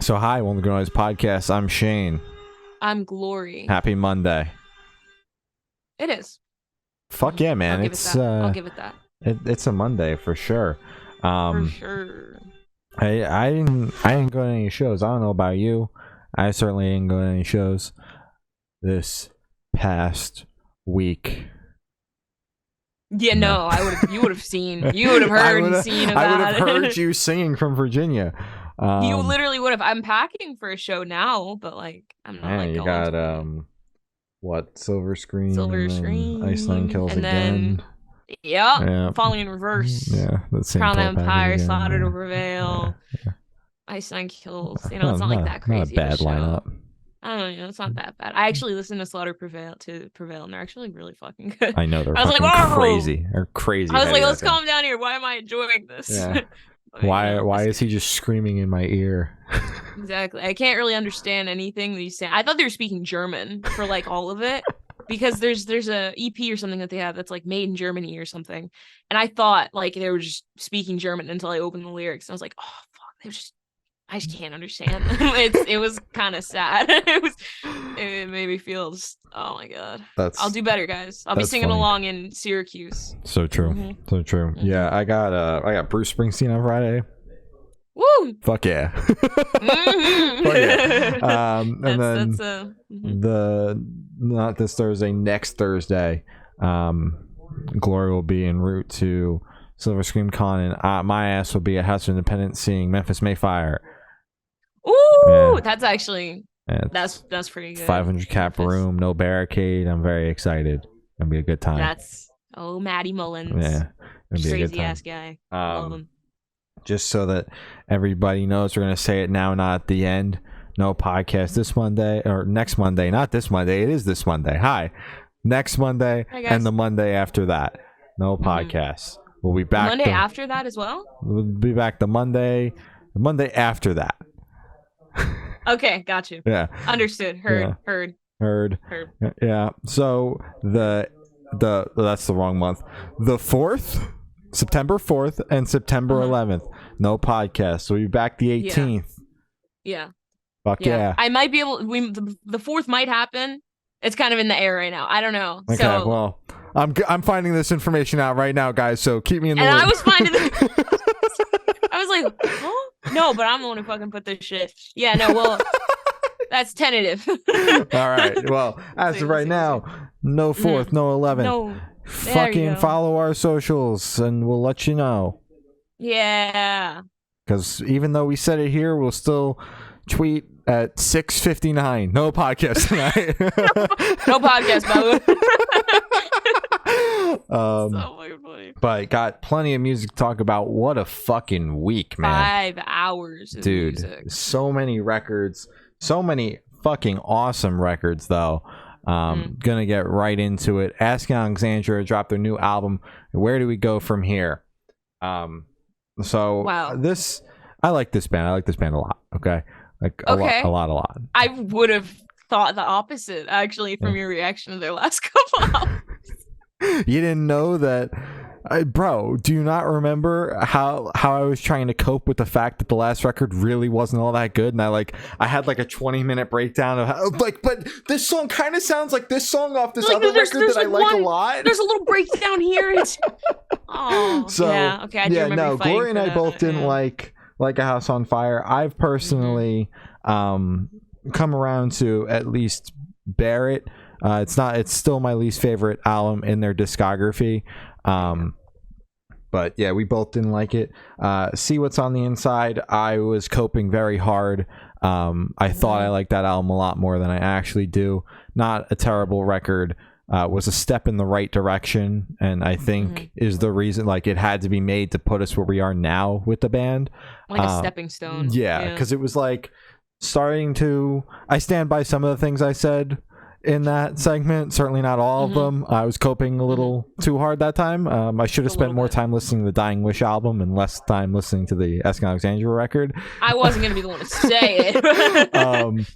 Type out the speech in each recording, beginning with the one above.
So hi, welcome to Noise Podcast. I'm Shane. I'm Glory. Happy Monday. It is. Fuck yeah, man! I'll give it that. It's a Monday for sure. For sure. I didn't go to any shows. I don't know about you. I certainly didn't go to any shows this past week. Yeah, no, you would have seen. You would have heard and seen about it. I would have heard you singing from Virginia. You literally would have. I'm packing for a show now, but like I'm not like you going got to what Silver Screen, Iceland Kills and Again. Then, yeah, Falling in Reverse. Yeah, the same Crown Empire, again. Slaughter to Prevail. Yeah. Iceland Kills. You know, it's not like that crazy. Not a bad lineup. I don't know, it's not that bad. I actually listened to Slaughter to Prevail, and they're actually really fucking good. I know, they're I was fucking like, crazy. They're crazy. I was like, let's calm down here. Why am I enjoying this? Yeah. But, why is he just screaming in my ear? Exactly. I can't really understand anything that he's saying. I thought they were speaking German for like all of it. Because there's a EP or something that they have that's like made in Germany or something. And I thought like they were just speaking German until I opened the lyrics. And I was like, oh fuck, I just can't understand. It was kind of sad. It made me feel just, oh my god. I'll do better, guys. I'll be singing along in Syracuse. So true. Mm-hmm. So true. Mm-hmm. Yeah, I got Bruce Springsteen on Friday. Woo! Fuck yeah. Mm-hmm. Fuck yeah. And then not this Thursday, next Thursday, Glory will be en route to Silver Scream Con, and my ass will be at House of Independence seeing Memphis Mayfire. Ooh, that's actually that's pretty good. 500 cap room, no barricade. I'm very excited. It'll be a good time. That's Matty Mullins. Yeah, it'll be a good time. Crazy ass guy. Love him. Just so that everybody knows, we're gonna say it now, not at the end. No podcast this Monday or next Monday. Not this Monday. It is this Monday. Hi, next Monday and the Monday after that. No podcasts. We'll be back. Monday after that as well. We'll be back the Monday after that. Okay, got you. Yeah. Understood. Heard. Yeah. So that's the wrong month. The 4th, September 4th and September 11th. No podcast. So we'll be back the 18th. Yeah. Fuck yeah. I might be able. The 4th might happen. It's kind of in the air right now. I don't know. Okay. So, well, I'm finding this information out right now, guys. So keep me in the loop. And I was finding. I was like, huh? No, but I'm the one who fucking put this shit. Yeah, no, well, that's tentative. All right. Well, as of right now, no 4th, no 11th. No. Fucking follow our socials and we'll let you know. Yeah. Because even though we said it here, we'll still tweet at 6:59. No podcast tonight. No podcast, by the way. So funny. But got plenty of music to talk about. What a fucking week, man. 5 hours of dude music. So many records, so many fucking awesome records though. Gonna get right into it. Asking Alexandria dropped their new album. Where do we go from here? So this, I like this band. I like this band a lot. Okay, like a lot. I would have thought the opposite actually from your reaction to their last couple albums. You didn't know that, bro? Do you not remember how I was trying to cope with the fact that the last record really wasn't all that good, and I had like a 20-minute breakdown of how, but this song kind of sounds like this song off this other record that I like a lot. There's a little breakdown here. It's yeah, okay. I do remember Glory and I both didn't like A House on Fire. I've personally come around to at least bear it. It's still my least favorite album in their discography. But yeah, we both didn't like it. See What's on the Inside, I was coping very hard. I thought I liked that album a lot more than I actually do. Not a terrible record. Was a step in the right direction, and I think is the reason like it had to be made to put us where we are now with the band. Like a stepping stone. Yeah, because it was like starting to. I stand by some of the things I said in that segment, certainly not all of them. I was coping a little too hard that time. I should have spent more time listening to the Dying Wish album and less time listening to the Asking Alexandria record. I wasn't gonna be the one to say it.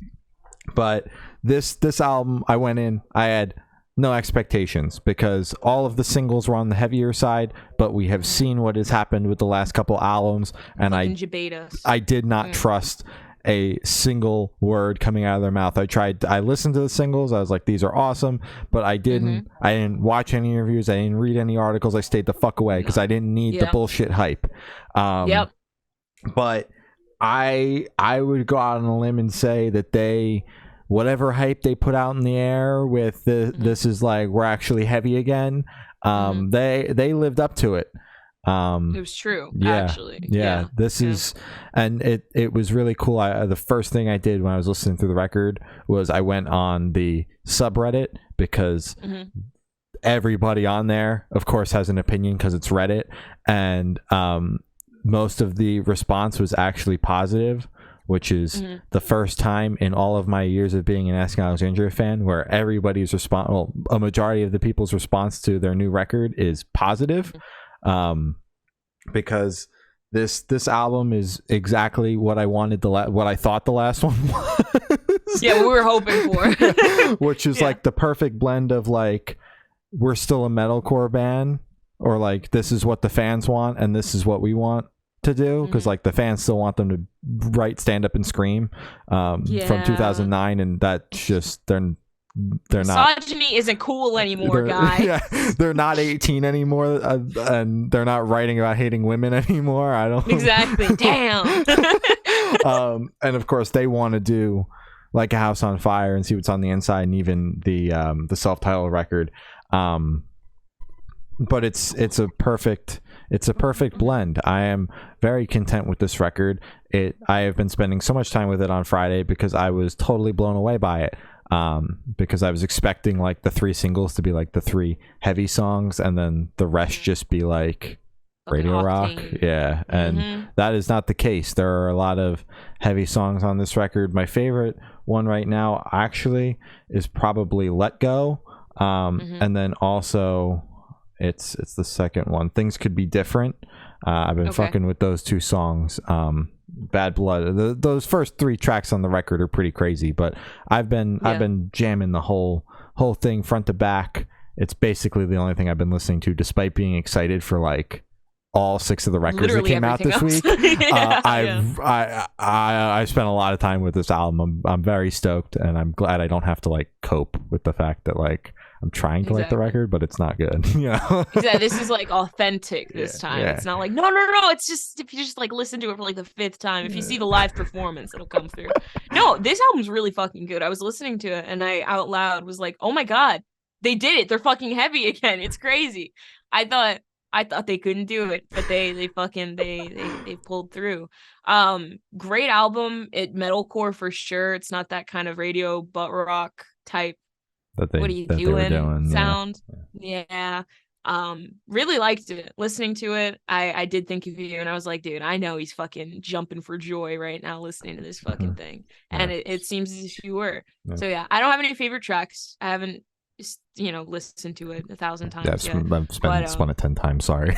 But this album, I went in, I had no expectations because all of the singles were on the heavier side, but we have seen what has happened with the last couple albums, and I did not trust a single word coming out of their mouth. I listened to the singles. I was like, these are awesome, but I didn't watch any interviews. I didn't read any articles. I stayed the fuck away because I didn't need the bullshit hype. But I would go out on a limb and say that whatever hype they put out in the air with this is like, we're actually heavy again. They lived up to it. It was true, actually. This is, and it was really cool. The first thing I did when I was listening through the record was I went on the subreddit, because everybody on there, of course, has an opinion because it's Reddit, and most of the response was actually positive, which is the first time in all of my years of being an Asking Alexandria fan where everybody's a majority of the people's response to their new record is positive. Because this album is exactly what I wanted what I thought the last one was. Yeah, we were hoping for. Which is like the perfect blend of like, we're still a metalcore band, or like, this is what the fans want and this is what we want to do, because like the fans still want them to write Stand Up and Scream from 2009, and that's just they're not. Misogyny isn't cool anymore, guys. Yeah, they're not 18 anymore, and they're not writing about hating women anymore. I don't exactly. Damn. And of course, they want to do like A House on Fire and See What's on the Inside, and even the self-titled record. But it's a perfect blend. I am very content with this record. I have been spending so much time with it on Friday because I was totally blown away by it. Because I was expecting like the 3 singles to be like the 3 heavy songs, and then the rest just be like radio rock. Yeah, and that is not the case. There are a lot of heavy songs on this record. My favorite one right now actually is probably Let Go, and then also it's the second one, Things Could Be Different. I've been fucking with those 2 songs. Bad Blood, those first 3 tracks on the record are pretty crazy, but I've been jamming the whole thing front to back. It's basically the only thing I've been listening to, despite being excited for like all 6 of the records that came out this week. I spent a lot of time with this album. I'm very stoked, and I'm glad I don't have to like cope with the fact that like I'm trying to like the record, but it's not good. Exactly. This is like authentic this time. It's not like no. It's just, if you just like listen to it for like the 5th time, if you see the live performance, it'll come through. No, this album's really fucking good. I was listening to it and I out loud was like, oh my god, they did it. They're fucking heavy again. It's crazy. I thought they couldn't do it, but they pulled through. Great album. Metalcore for sure. It's not that kind of radio butt rock type. What are you doing? Sound. Yeah. Really liked it. Listening to it, I did think of you, and I was like, dude, I know he's fucking jumping for joy right now listening to this fucking thing. And it seems as if you were. So yeah, I don't have any favorite tracks. I haven't listened to it 1,000 times. I've spent it 10 times. Sorry.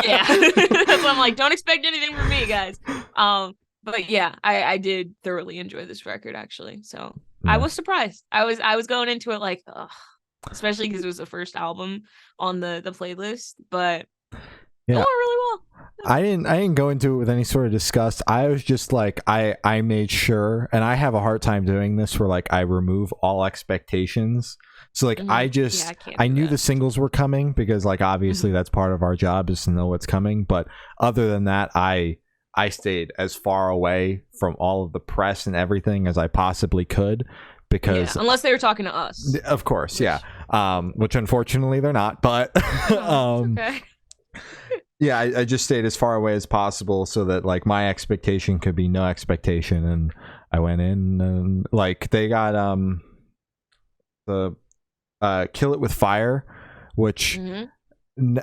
Yeah. That's why I'm like, don't expect anything from me, guys. But yeah, I did thoroughly enjoy this record actually. So I was surprised. I was going into it like, ugh, especially because it was the first album on the playlist, but it went really well. I didn't go into it with any sort of disgust. I was just like, I made sure, and I have a hard time doing this, where like I remove all expectations. So like I knew the singles were coming, because like obviously that's part of our job, is to know what's coming. But other than that, I stayed as far away from all of the press and everything as I possibly could, because unless they were talking to us, of course, which unfortunately they're not. But okay. Yeah, I just stayed as far away as possible so that like my expectation could be no expectation, and I went in and like they got the Kill It With Fire, which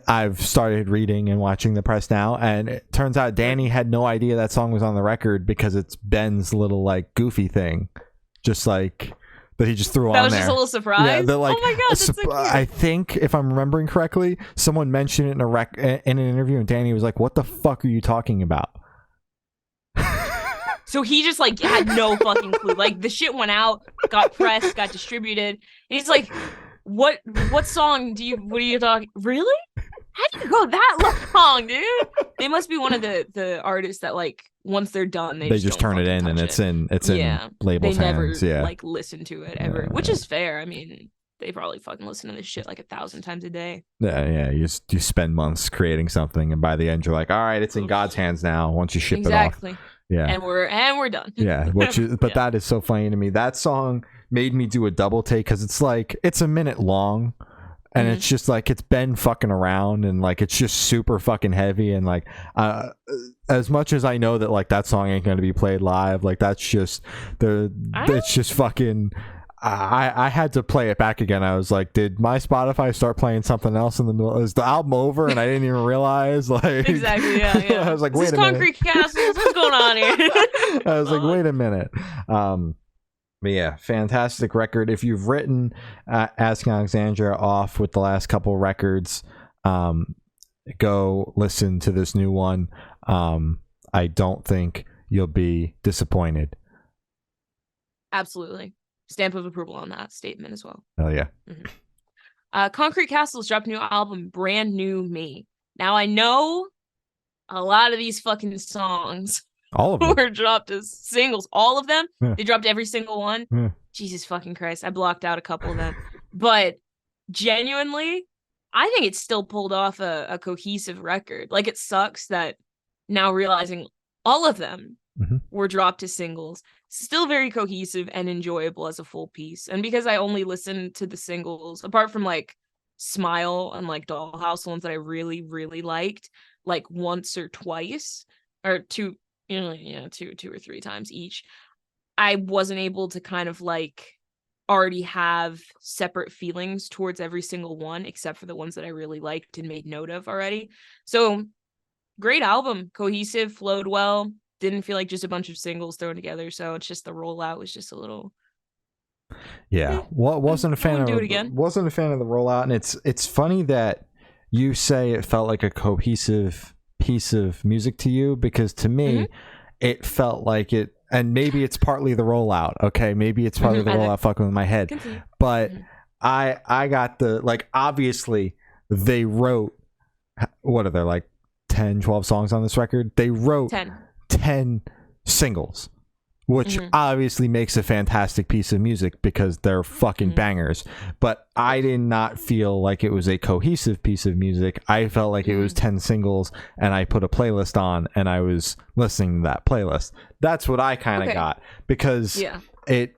I've started reading and watching the press now, and it turns out Danny had no idea that song was on the record, because it's Ben's little like goofy thing, just like that he just threw on there. That was just a little surprise. Yeah, like, oh my god, that's so cute. I think if I'm remembering correctly, someone mentioned it in an interview, and Danny was like, "What the fuck are you talking about?" So he just like had no fucking clue. Like the shit went out, got pressed, got distributed, and he's like, what song what are you talking? Really? How do you go that long, dude? They must be one of the artists that like once they're done, they They just just don't turn it fucking in, and touch it's it. in Yeah, they labels never hands. Yeah. like listen to it ever, which is fair. I mean, they probably fucking listen to this shit like 1,000 times a day. Yeah. You spend months creating something, and by the end, you're like, all right, it's in God's hands now. Once you ship it off. Yeah. And we're done. Yeah. But that is so funny to me. That song made me do a double take because it's like it's a minute long. And it's just like it's been fucking around, and like it's just super fucking heavy, and like as much as I know that like that song ain't gonna be played live, like that's just it's just fucking. I had to play it back again. I was like, did my Spotify start playing something else in the middle? Is the album over and I didn't even realize? Like exactly, yeah. I was like, wait a Concrete minute. Castles, what's going on here? I was like, wait a minute. But yeah, fantastic record. If you've written Asking Alexandria off with the last couple records, go listen to this new one. I don't think you'll be disappointed. Absolutely. Stamp of approval on that statement as well. Hell yeah. Concrete Castles dropped a new album, Brand New Me. Now I know a lot of these fucking songs all of them were dropped as singles. All of them? Yeah. They dropped every single one? Yeah. Jesus fucking Christ. I blocked out a couple of them. But genuinely, I think it still pulled off a cohesive record. Like, it sucks that now realizing all of them were dropped as singles. Still very cohesive and enjoyable as a full piece. And because I only listened to the singles, apart from like Smile and like Dollhouse, ones that I really, really liked, like once or twice, or two or three times each, I wasn't able to kind of like already have separate feelings towards every single one, except for the ones that I really liked and made note of already. So great album, cohesive, flowed well, didn't feel like just a bunch of singles thrown together. So it's just the rollout was just a little. Yeah, wasn't a fan of the rollout, and it's funny that you say it felt like a cohesive piece of music to you, because to me it felt like it, and maybe it's partly the rollout. Okay, maybe it's partly the rollout fucking with my head. But I got the, like, obviously they wrote, what are there, like 10, 12 songs on this record? They wrote 10 singles, which obviously makes a fantastic piece of music because they're fucking bangers. But I did not feel like it was a cohesive piece of music. I felt like it was 10 singles, and I put a playlist on and I was listening to that playlist. That's what I kind of got, because it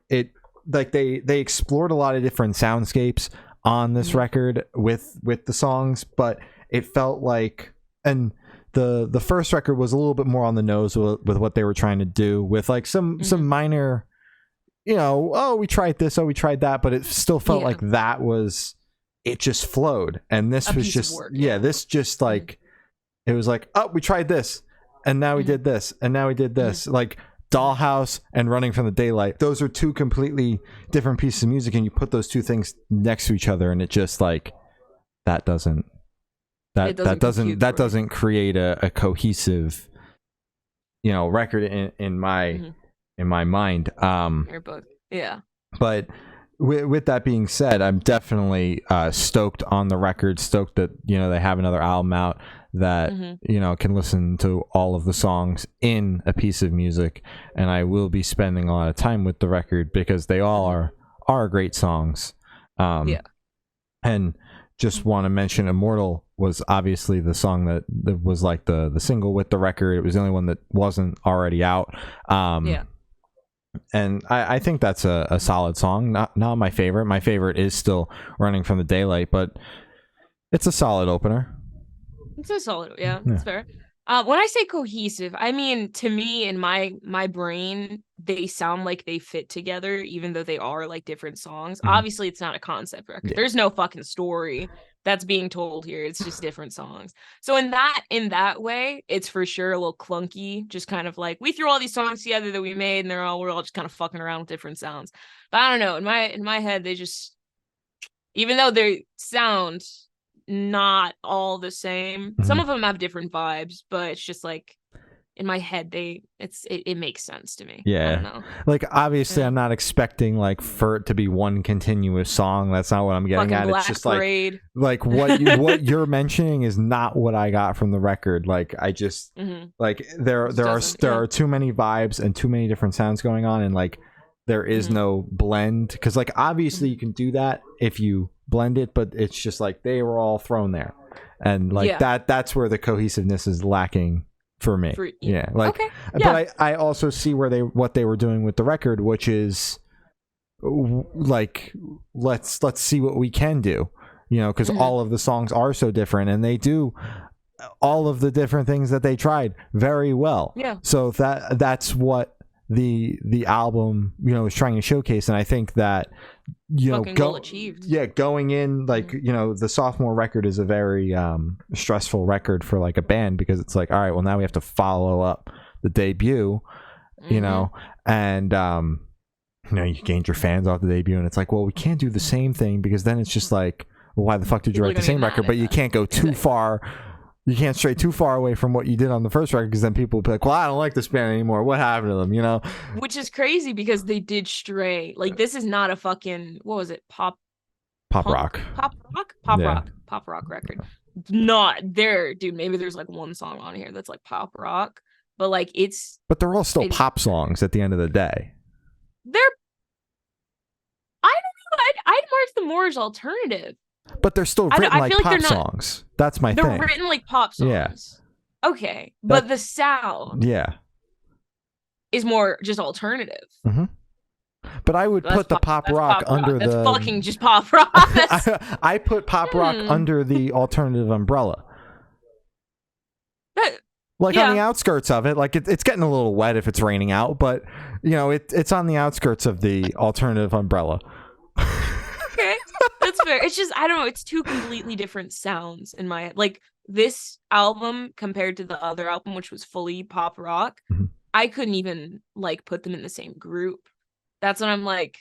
like they explored a lot of different soundscapes on this record with the songs, but it felt like, and the first record was a little bit more on the nose with what they were trying to do, with like some minor, we tried this, we tried that, but it still felt like that was, it just flowed. And this was just this just like, it was like, we tried this, and now we did this, and now we did this. Like Dollhouse and Running from the Daylight, those are two completely different pieces of music, and you put those two things next to each other, and it just like, that doesn't create a cohesive record in my mind. Your book. Yeah. But with that being said, I'm definitely stoked on the record, stoked that they have another album out that can listen to all of the songs in a piece of music, and I will be spending a lot of time with the record because they all are great songs. And just want to mention Immortal was obviously the song that was like the single with the record. It was the only one that wasn't already out. And I think that's a solid song. Not my favorite. My favorite is still Running from the Daylight, but it's a solid opener. It's a solid, it's fair. When I say cohesive, I mean, to me, in my brain, they sound like they fit together, even though they are like different songs. Obviously, it's not a concept record. There's no fucking story that's being told here. It's just different songs. So in that way, it's for sure a little clunky. Just kind of like, we threw all these songs together that we made, and we're all just kind of fucking around with different sounds. But I don't know. In my head, they just, even though they sound not all the same, some of them have different vibes, but it's just like, in my head it makes sense to me. Yeah. I don't know. Like, obviously, I'm not expecting like for it to be one continuous song. That's not what I'm getting Fucking at. Black It's just Parade. like what you're mentioning is not what I got from the record. Like, I just like there are too many vibes and too many different sounds going on, and like there is no blend, because like obviously you can do that if you blend it, but it's just like they were all thrown there, and like that's where the cohesiveness is lacking for me. Like, okay. But I also see what they were doing with the record, which is like let's see what we can do, because all of the songs are so different, and they do all of the different things that they tried very well. So that's what the album is trying to showcase, and I think that goal achieved. Going in, like the sophomore record is a very stressful record for like a band, because it's like, all right, well, now we have to follow up the debut, and you gained your fans off the debut, and it's like, well, we can't do the same thing, because then it's just like, well, why the fuck did you write the same record? But you can't go too far. You can't stray too far away from what you did on the first record, because then people will be like, well, I don't like this band anymore. What happened to them, Which is crazy, because they did stray. Like, this is not a fucking, what was it? Pop rock record. Not there, dude. Maybe there's like one song on here that's like pop rock, but like but they're all still pop songs at the end of the day. I don't know. I'd mark them more as alternative. But they're still written like pop songs. That's my thing. They're written like pop songs. Yeah. Okay. But the sound is more just alternative. But I would put the pop rock under the... That's fucking just pop rock. I put pop rock under the alternative umbrella. On the outskirts of it. Like, it's getting a little wet if it's raining out, but, it's on the outskirts of the alternative umbrella. Okay. That's fair. It's just, I don't know, it's two completely different sounds in my head. Like, this album compared to the other album, which was fully pop rock, I couldn't even like put them in the same group. That's when I'm like,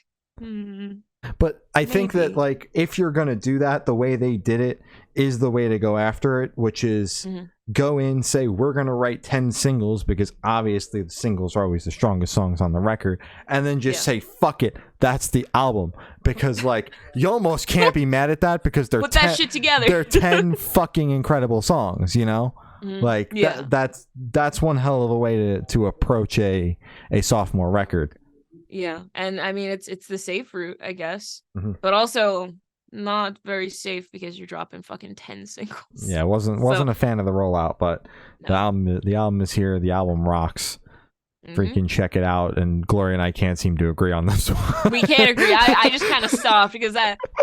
But I think that, like, if you're gonna do that, the way they did it is the way to go after it, which is go in, say, we're gonna write 10 singles, because obviously the singles are always the strongest songs on the record, and then just say, fuck it, that's the album. Because like, you almost can't be mad at that, because they're put that shit together. They're 10 fucking incredible songs, like that's one hell of a way to approach a sophomore record. Yeah, and I mean, it's the safe route, I guess, but also not very safe, because you're dropping fucking 10 singles. Yeah, wasn't a fan of the rollout, but the album is here. The album rocks. Freaking check it out. And Gloria and I can't seem to agree on this one. We can't agree. I just kind of stopped, because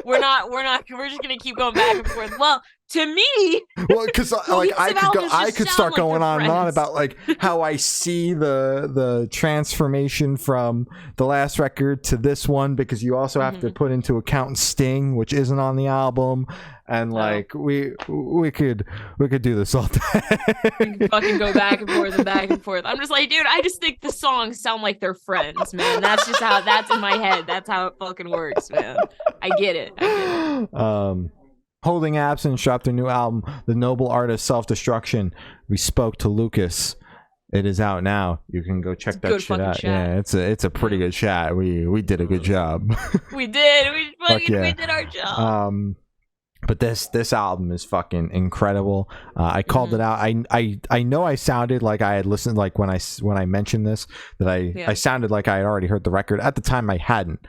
we're just gonna keep going back and forth. Well, to me, because like I could start going on and on about like how I see the transformation from the last record to this one, because you also have to put into account Sting, which isn't on the album, and like we could do this all day. We can fucking go back and forth and back and forth. I'm just like, dude, I just think the songs sound like they're friends, man. That's just how that's in my head. That's how it fucking works, man. I get it. Holding Absence dropped their new album, The Noble Art of Self-Destruction. We spoke to Lucas. It is out now. You can go check that shit out. Yeah, it's a pretty good chat. We did a good job. We did. We did our job. But this album is fucking incredible. I called it out. I know I sounded like I had listened, like when I mentioned this, that I sounded like I had already heard the record. At the time I hadn't.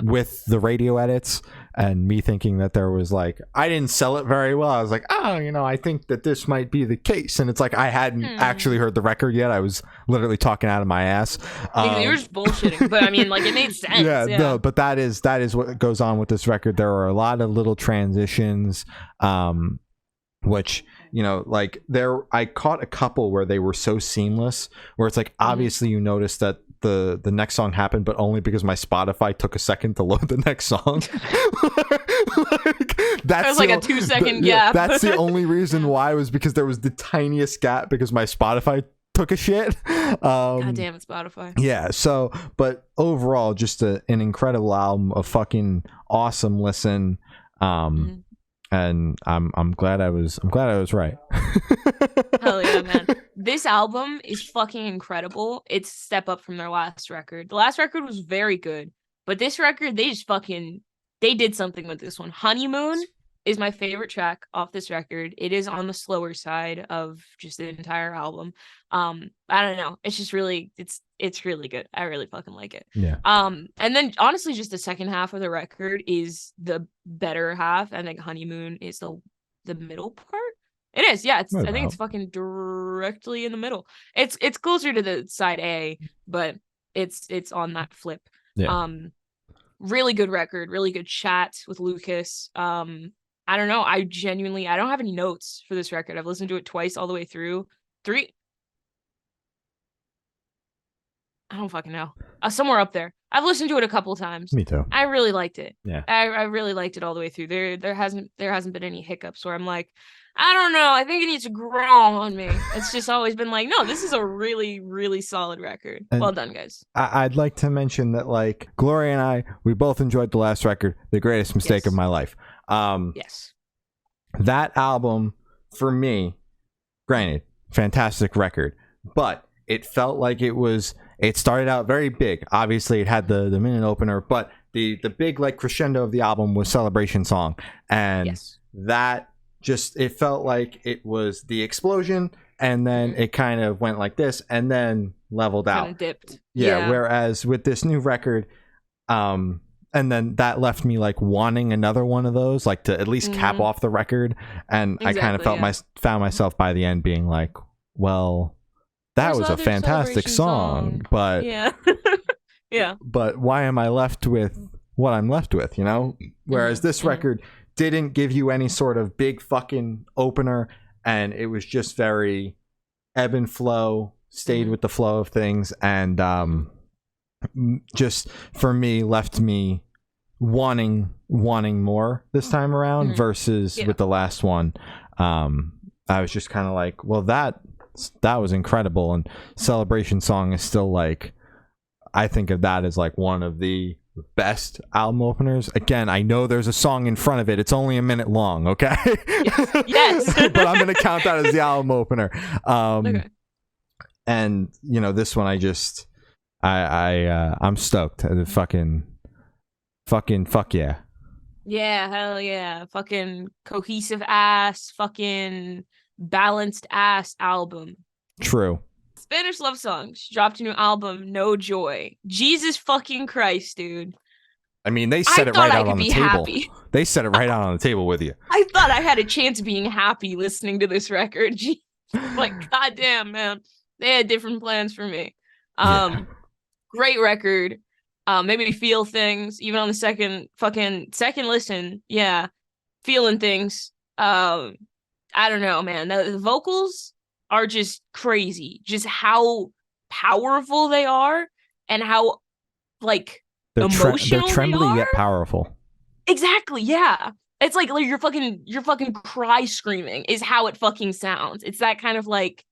With the radio edits and me thinking that there was like, I didn't sell it very well. I was like, I think that this might be the case. And it's like, I hadn't actually heard the record yet. I was literally talking out of my ass. You were just bullshitting, but I mean, like, it made sense. No, but that is what goes on with this record. There are a lot of little transitions, which, like I caught a couple where they were so seamless, where it's like, obviously you notice that the next song happened, but only because my Spotify took a second to load the next song. That's like a 2-second gap. That's the only reason why, was because there was the tiniest gap, because my Spotify took a shit. God damn it, Spotify. Yeah, so, but overall, just an incredible album, a fucking awesome listen. And and I'm glad I was right. Hell yeah, man. This album is fucking incredible. It's a step up from their last record. The last record was very good, but this record, they did something with this one. Honeymoon is my favorite track off this record. It is on the slower side of just the entire album. I don't know. It's just really, it's really good. I really fucking like it. Yeah. And then honestly, just the second half of the record is the better half. I think Honeymoon is the middle part. It is, yeah. I think it's fucking directly in the middle. It's closer to the side A, but it's on that flip. Yeah. Really good record, really good chat with Lucas. I don't know. I don't have any notes for this record. I've listened to it twice all the way through. I don't fucking know. Somewhere up there. I've listened to it a couple times. Me too. I really liked it. Yeah. I really liked it all the way through. There hasn't been any hiccups where I'm like, I don't know. I think it needs to grow on me. It's just always been like, no, this is a really, really solid record. And well done, guys. I'd like to mention that, like, Gloria and we both enjoyed the last record, The Greatest Mistake of My Life. Yes. That album, for me, granted, fantastic record, but it felt like it started out very big. Obviously, it had the minute opener, but the big, like, crescendo of the album was Celebration Song. And that just, it felt like it was the explosion, and then it kind of went like this, and then leveled out. Kind of dipped. Yeah, whereas with this new record, and then that left me like wanting another one of those, like to at least cap off the record. And I kind of found myself by the end being like, well, that was a fantastic song, but yeah. But why am I left with what I'm left with, you know? Whereas this record didn't give you any sort of big fucking opener, and it was just very ebb and flow, stayed with the flow of things, and just for me left me wanting more this time around versus with the last one. I was just kind of like, well, that was incredible, and Celebration Song is still, like, I think of that as like one of the best album openers. Again, I know there's a song in front of it. It's only a minute long, okay? Yes. But I'm gonna count that as the album opener. Okay. And you know, this one I'm stoked. Fucking fuck yeah. Yeah, hell yeah. Fucking cohesive ass, fucking balanced ass album. True. Spanish Love Songs dropped a new album, No Joy. Jesus fucking Christ, dude. I mean, they set it right out on the table. Happy. They set it right out on the table with you. I thought I had a chance of being happy listening to this record. Like, goddamn, man. They had different plans for me. Great record. Made me feel things, even on the second listen. Yeah. Feeling things. I don't know, man. The vocals are just crazy. Just how powerful they are, and how, like, emotional they're trembly they are. Yet powerful. Exactly, yeah. It's like you're fucking cry screaming is how it fucking sounds. It's that kind of, like,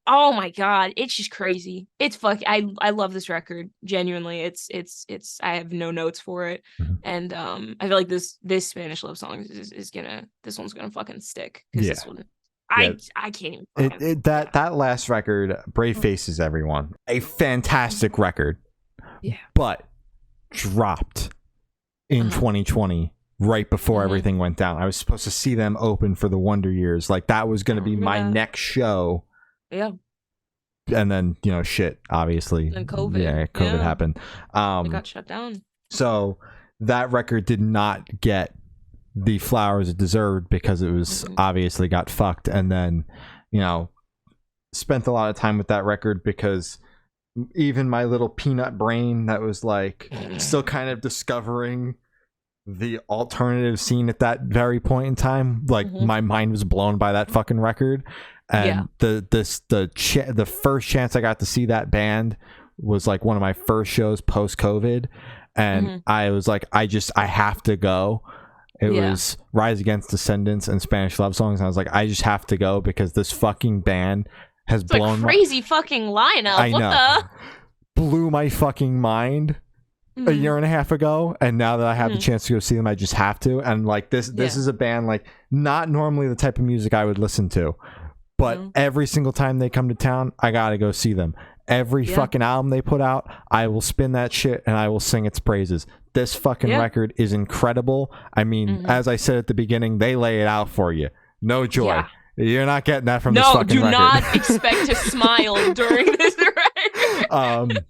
oh my god, it's just crazy. It's I love this record, genuinely. It's I have no notes for it. And I feel like this Spanish Love Songs this one's gonna fucking stick, because this one I can't even that last record, Brave Faces Everyone, a fantastic record, but dropped in 2020 right before everything went down. I was supposed to see them open for the Wonder Years, like that was going to be my next show. Yeah. And then, you know, shit, obviously. And COVID. Yeah, COVID happened. It got shut down. So that record did not get the flowers it deserved, because it was obviously got fucked. And then, you know, spent a lot of time with that record, because even my little peanut brain that was like still kind of discovering the alternative scene at that very point in time, like my mind was blown by that fucking record. And the first chance I got to see that band was like one of my first shows post COVID, and I was like, I have to go. It was Rise Against Descendants and Spanish Love Songs, and I was like, I just have to go, because this fucking band has blown crazy fucking lineup. I know. Blew my fucking mind. a year and a half ago, and now that I have the chance to go see them, I just have to. And like this is a band like not normally the type of music I would listen to, but every single time they come to town, I gotta go see them. Every fucking album they put out, I will spin that shit and I will sing its praises. This fucking record is incredible. I mean, as I said at the beginning, they lay it out for you. No joy. Yeah. You're not getting that from this fucking record. No, do not expect to smile during this record.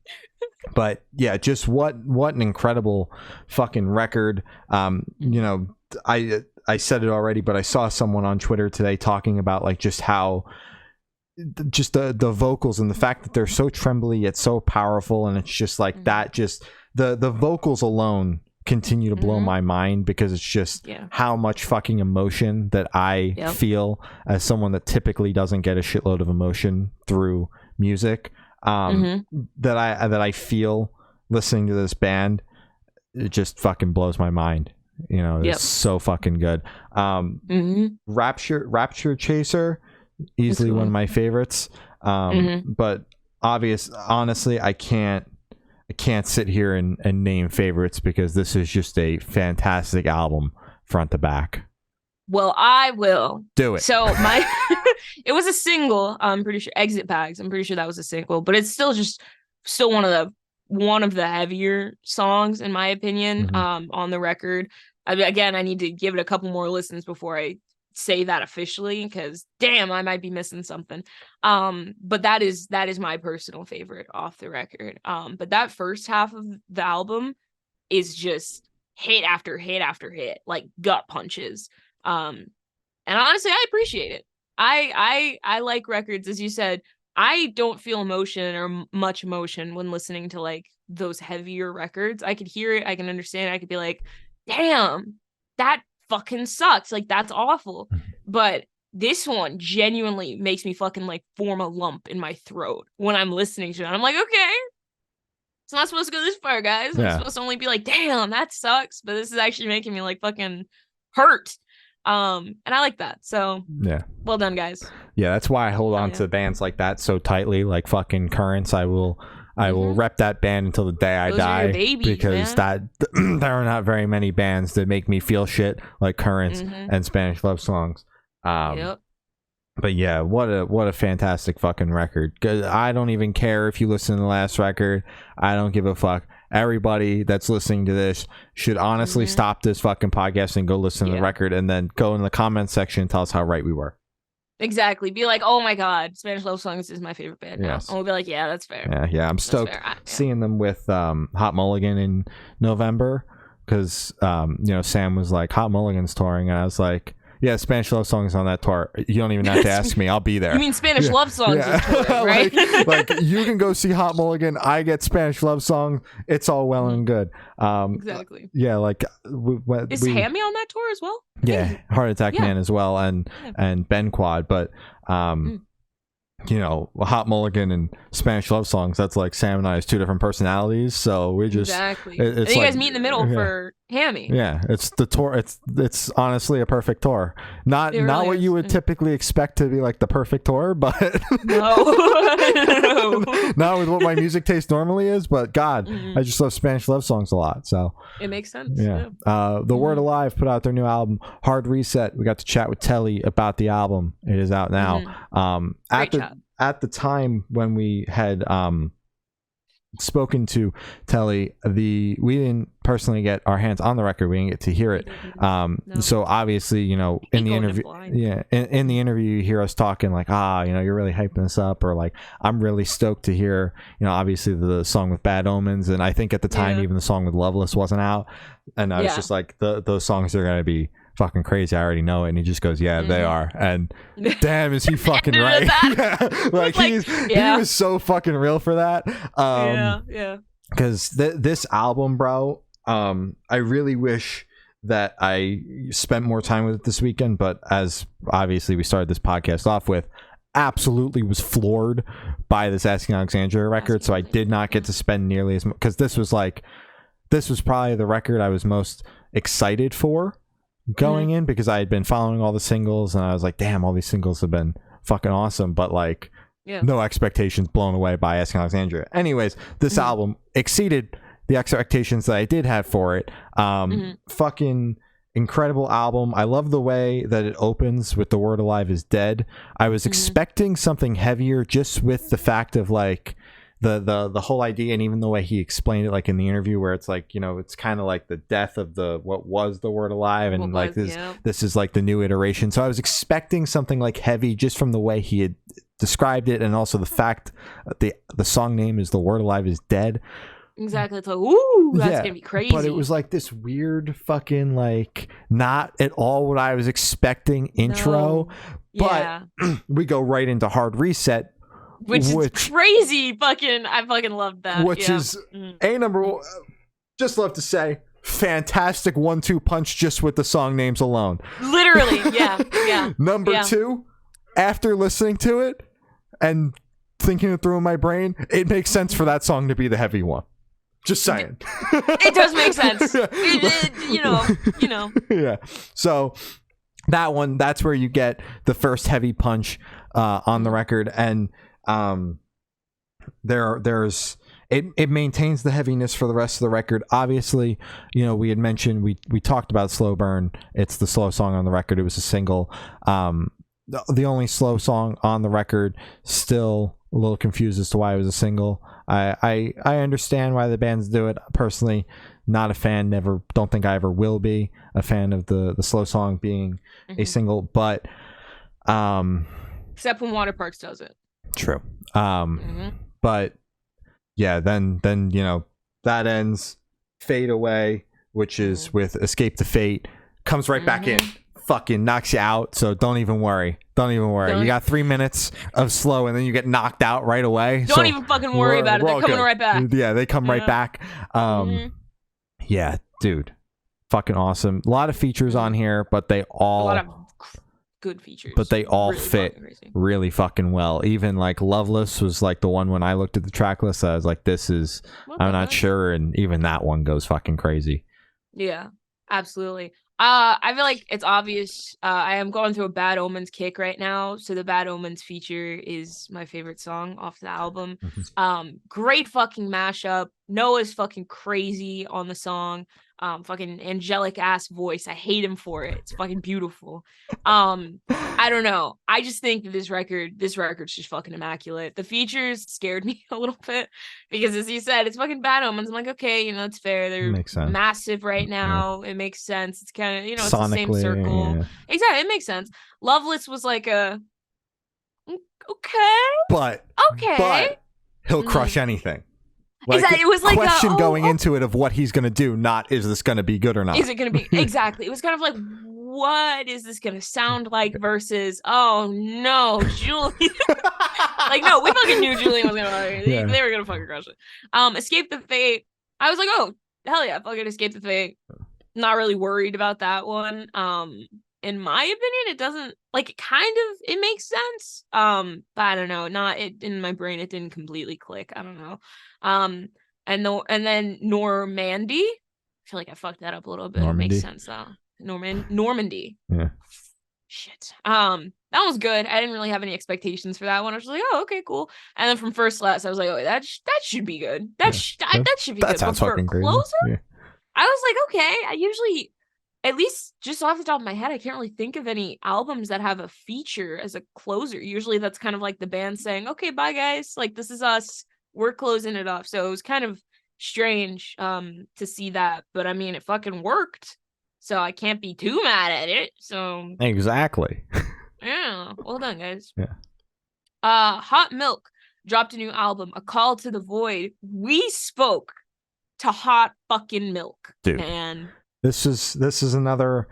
But yeah, just what an incredible fucking record. You know, I said it already, but I saw someone on Twitter today talking about like just how just the vocals and the fact that they're so trembly yet so powerful, and it's just like that, just the vocals alone continue to blow my mind, because it's just how much fucking emotion that I feel as someone that typically doesn't get a shitload of emotion through music, that I feel listening to this band. It just fucking blows my mind. You know, it's so fucking good. Rapture Chaser, easily one of my favorites. But honestly, I can't sit here and name favorites, because this is just a fantastic album front to back. Well, I will do it. So it was a single. I'm pretty sure Exit Bags. I'm pretty sure that was a single, but it's still one of the heavier songs in my opinion. On the record. I need to give it a couple more listens before I say that officially, because damn, I might be missing something. But that is my personal favorite off the record. But that first half of the album is just hit after hit after hit, like gut punches. And honestly, I appreciate it. I like records, as you said. I don't feel emotion or much emotion when listening to like those heavier records. I could hear it, I can understand it, I could be like, damn, that fucking sucks, like that's awful. But this one genuinely makes me fucking like form a lump in my throat when I'm listening to it. I'm like, okay, it's not supposed to go this far, guys. I'm supposed to only be like, damn, that sucks, but this is actually making me like fucking hurt. And I like that. So yeah, well done, guys. Yeah, that's why I hold on to bands like that so tightly, like fucking Currents. I will rep that band until the day I die, babies, because there are not very many bands that make me feel shit like Currents and Spanish Love Songs. But yeah, what a fantastic fucking record. I don't even care if you listen to the last record. I don't give a fuck. Everybody that's listening to this should honestly stop this fucking podcast and go listen to the record, and then go in the comments section and tell us how right we were. Exactly. Be like, oh my god, Spanish Love Songs is my favorite band now. And we'll be like, yeah, that's fair. Yeah, I'm stoked seeing them with Hot Mulligan in November, because Sam was like, Hot Mulligan's touring, and I was like, yeah, Spanish Love Songs on that tour. You don't even have to ask me. I'll be there. You mean Spanish Love Songs is touring, right? like you can go see Hot Mulligan. I get Spanish Love Songs. It's all well and good. Exactly. Yeah, like is Hammy on that tour as well? Yeah, Heart Attack Man as well, and Ben Quad. But Hot Mulligan and Spanish Love Songs, that's like Sam and I as two different personalities, so we just and you guys meet in the middle for Hammy. Yeah, it's the tour. It's honestly a perfect tour. Not what you would typically expect to be like the perfect tour, but no. Not with what my music taste normally is, but God, I just love Spanish Love Songs a lot, so it makes sense. Yeah. The Word Alive put out their new album, Hard Reset. We got to chat with Telly about the album. It is out now. At the time when we had spoken to Telly, we didn't personally get our hands on the record. We didn't get to hear it. No. So obviously, in the interview, in the interview, you hear us talking like, you're really hyping this up, or like, I'm really stoked to hear, obviously the song with Bad Omens, and I think at the time even the song with Loveless wasn't out, and I was just like, those songs are gonna be fucking crazy. I already know it. And he just goes, yeah, they are. And damn, is he fucking right? He was so fucking real for that. Because this album, bro, I really wish that I spent more time with it this weekend, but as obviously we started this podcast off with, absolutely was floored by this Asking Alexandria record, so I did not get to spend nearly as much, because this was probably the record I was most excited for going in, because I had been following all the singles, and I was like, damn, all these singles have been fucking awesome, but like no expectations, blown away by Asking Alexandria. Anyways, this album exceeded the expectations that I did have for it. Fucking incredible album. I love the way that it opens with "The Word Alive is Dead." I was expecting something heavier, just with the fact of like the whole idea, and even the way he explained it, like in the interview, where it's like, you know, it's kind of like the death of the what was the Word Alive, and like this is like the new iteration. So I was expecting something like heavy, just from the way he had described it, and also the fact the song name is "The Word Alive is Dead." Exactly. It's like, ooh, that's gonna be crazy. But it was like this weird fucking, like, not at all what I was expecting intro. But we go right into Hard Reset, which is crazy. I fucking loved that. Which is number one. Just love to say, fantastic 1-2 punch just with the song names alone. Literally, yeah. Number two, after listening to it and thinking it through in my brain, it makes sense for that song to be the heavy one. Just saying. It does make sense. You know. Yeah. So that one, that's where you get the first heavy punch on the record, and there's it maintains the heaviness for the rest of the record. Obviously, you know, we had mentioned, we talked about Slow Burn. It's the slow song on the record. It was a single. The only slow song on the record. Still a little confused as to why it was a single. I understand why the bands do it. Personally, not a fan. Don't think I ever will be a fan of the slow song being a single. But except when Water Parks does it. True. But yeah, then you know, that ends. Fade Away, which is with Escape the Fate, comes right back in. Fucking knocks you out, so don't even worry. You got 3 minutes of slow, and then you get knocked out right away. Don't even fucking worry about it. They're coming right back. Yeah, they come right back. Yeah, dude, fucking awesome. A lot of features on here, but they all, a lot of good features, but they all really fit really fucking well. Even like Loveless was like the one when I looked at the track list, I was like, this is, I'm not sure, and even that one goes fucking crazy. Yeah, absolutely. I feel like it's obvious. I am going through a Bad Omens kick right now, so the Bad Omens feature is my favorite song off the album. Great fucking mashup. Noah's fucking crazy on the song. Fucking angelic ass voice. I hate him for it. It's fucking beautiful. I don't know. I just think that this record's just fucking immaculate. The features scared me a little bit because, as you said, it's fucking Bad Omens. I'm like, okay, you know, it's fair. They're massive right now. It makes sense. It's kind of, you know, it's the same circle. Yeah. Exactly. It makes sense. Loveless was like a but he'll crush anything. Like, exactly. It was like question going into it of what he's gonna do, not is this gonna be good or not. Is it gonna be exactly? It was kind of like, what is this gonna sound like versus, oh no, Julian. Like, no, we fucking knew Julian was gonna they were gonna fucking crush it. Escape the Fate. I was like, oh hell yeah, fucking Escape the Fate. Not really worried about that one. In my opinion, it doesn't, like, it makes sense. But I don't know, in my brain, it didn't completely click. I don't know. And then Normandy. I feel like I fucked that up a little bit. Normandy. It makes sense though. Normandy. Yeah. Shit. That was good. I didn't really have any expectations for that one. I was like, oh, okay, cool. And then from First Last, I was like, oh, that should be good. That should be good. Sounds fucking crazy. Closer, yeah. I was like, okay. I usually, at least just off the top of my head, I can't really think of any albums that have a feature as a closer. Usually that's kind of like the band saying, okay, bye guys. Like, this is us. We're closing it off. So it was kind of strange to see that. But I mean, it fucking worked. So I can't be too mad at it. So exactly. Yeah. Well done, guys. Yeah. Hot Milk dropped a new album, A Call to the Void. We spoke to Hot fucking Milk. Dude. Man. This is another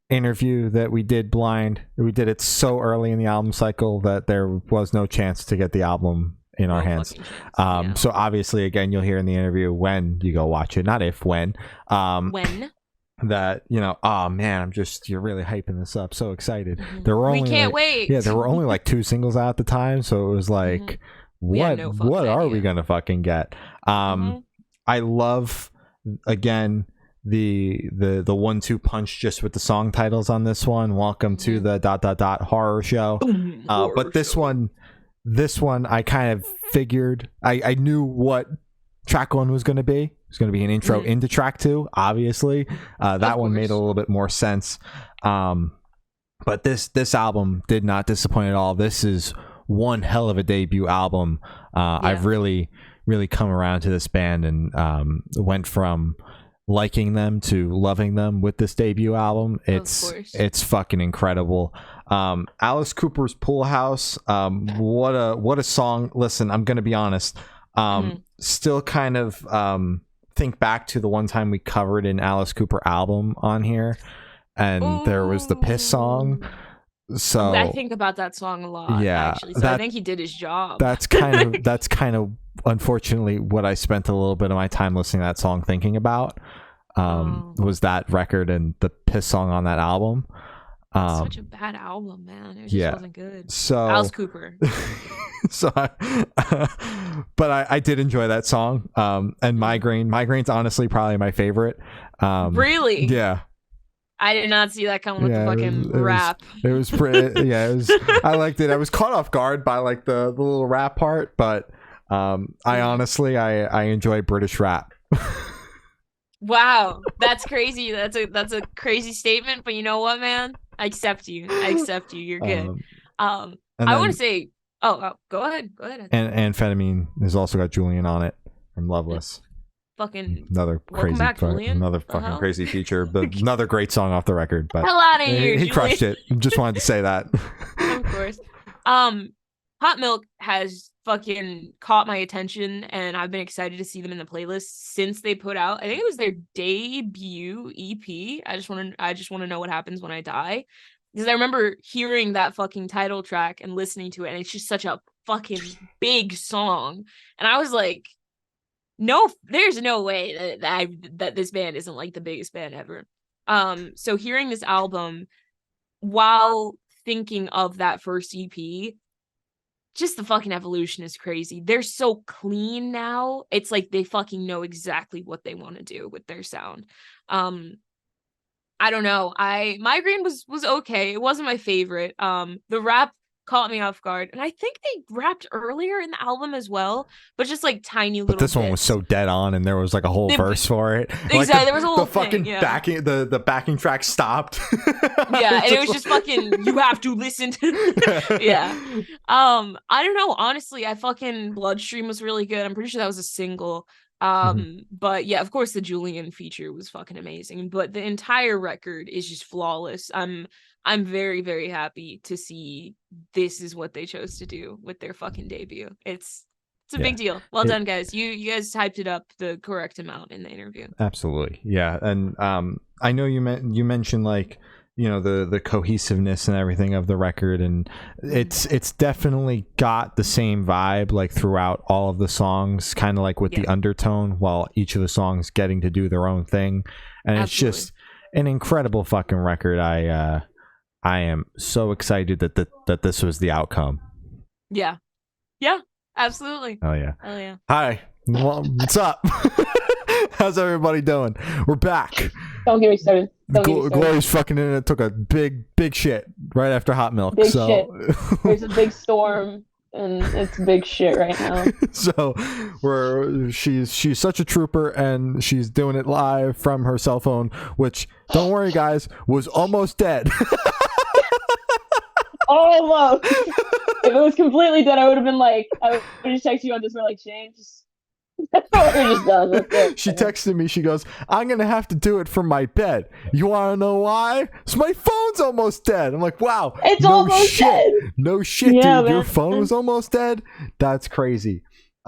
interview that we did blind. We did it so early in the album cycle that there was no chance to get the album in our hands. So obviously, again, you'll hear in the interview when you go watch it, not if, when. When? That, you know, oh man, you're really hyping this up. So excited. There were only, we can't wait. Yeah, there were only like 2 singles out at the time, so it was like, what are we gonna fucking get? I love, again, the 1-2 punch just with the song titles on this one. Welcome to the ... horror show. But this one I kind of figured, I knew what track 1 was going to be. It was going to be an intro into track 2, obviously. That one made a little bit more sense. But this album did not disappoint at all. This is one hell of a debut album. I've really come around to this band and went from liking them to loving them with this debut album. It's fucking incredible. Alice Cooper's Pool House, what a song. Listen, I'm gonna be honest, still kind of think back to the one time we covered an Alice Cooper album on here, and there was the Piss song. So I think about that song a lot, actually. So I think he did his job. That's kind of unfortunately what I spent a little bit of my time listening to that song thinking about. Was that record and the Piss song on that album. Such a bad album, man. It just wasn't good. So Alice Cooper. But I did enjoy that song. And Migraine's honestly probably my favorite. Really? Yeah. I did not see that coming with the fucking rap. It was pretty. Yeah, it was. I liked it. I was caught off guard by like the little rap part, but I honestly I enjoy British rap. Wow, that's crazy. That's a crazy statement, but you know what, man? I accept you. You're good. I want to say, go ahead. And Amphetamine has also got Julian on it from Loveless. Fucking another fucking crazy feature, but another great song off the record. But hell out of here, he crushed it. Just wanted to say that. Of course. Hot Milk has fucking caught my attention, and I've been excited to see them in the playlist since they put out. I think it was their debut EP. I just want to know what happens when I die, because I remember hearing that fucking title track and listening to it, and it's just such a fucking big song, and I was like, no, there's no way that this band isn't like the biggest band ever. So hearing this album while thinking of that first EP, just the fucking evolution is crazy. They're so clean now. It's like they fucking know exactly what they want to do with their sound. I don't know. Migraine was okay. It wasn't my favorite. The rap caught me off guard, and I think they rapped earlier in the album as well, but just like tiny little. But this bits. One was so dead on, and there was like a whole verse for it. Exactly, there was a whole fucking thing, backing. The backing track stopped. Yeah, and it was just fucking. You have to listen to. Yeah. I don't know. Honestly, I fucking Bloodstream was really good. I'm pretty sure that was a single. But yeah, of course the Julian feature was fucking amazing, but the entire record is just flawless. I'm very, very happy to see this is what they chose to do with their fucking debut. It's a big deal. Well done, guys. You guys typed it up the correct amount in the interview. Absolutely. Yeah. And I know you mentioned like, you know, the cohesiveness and everything of the record, and it's definitely got the same vibe like throughout all of the songs, kind of like with the undertone, while each of the songs getting to do their own thing. And it's just an incredible fucking record. I am so excited that this was the outcome. Yeah, absolutely. Oh yeah. Hi, well, what's up? How's everybody doing? We're back. Don't get me started. Glory's fucking internet took a big shit right after Hot Milk. Big shit. There's a big storm, and it's big shit right now. So she's such a trooper, and she's doing it live from her cell phone, which, don't worry guys, was almost dead. Almost. If it was completely dead, I would have been like, I would just text you on this. We're like, Shane, just. That's what it just does. That's it. She texted me. She goes, "I'm gonna have to do it from my bed. You want to know why? So my phone's almost dead." I'm like, "Wow, it's almost dead. No shit, yeah, dude. Man. Your phone was almost dead. That's crazy." It's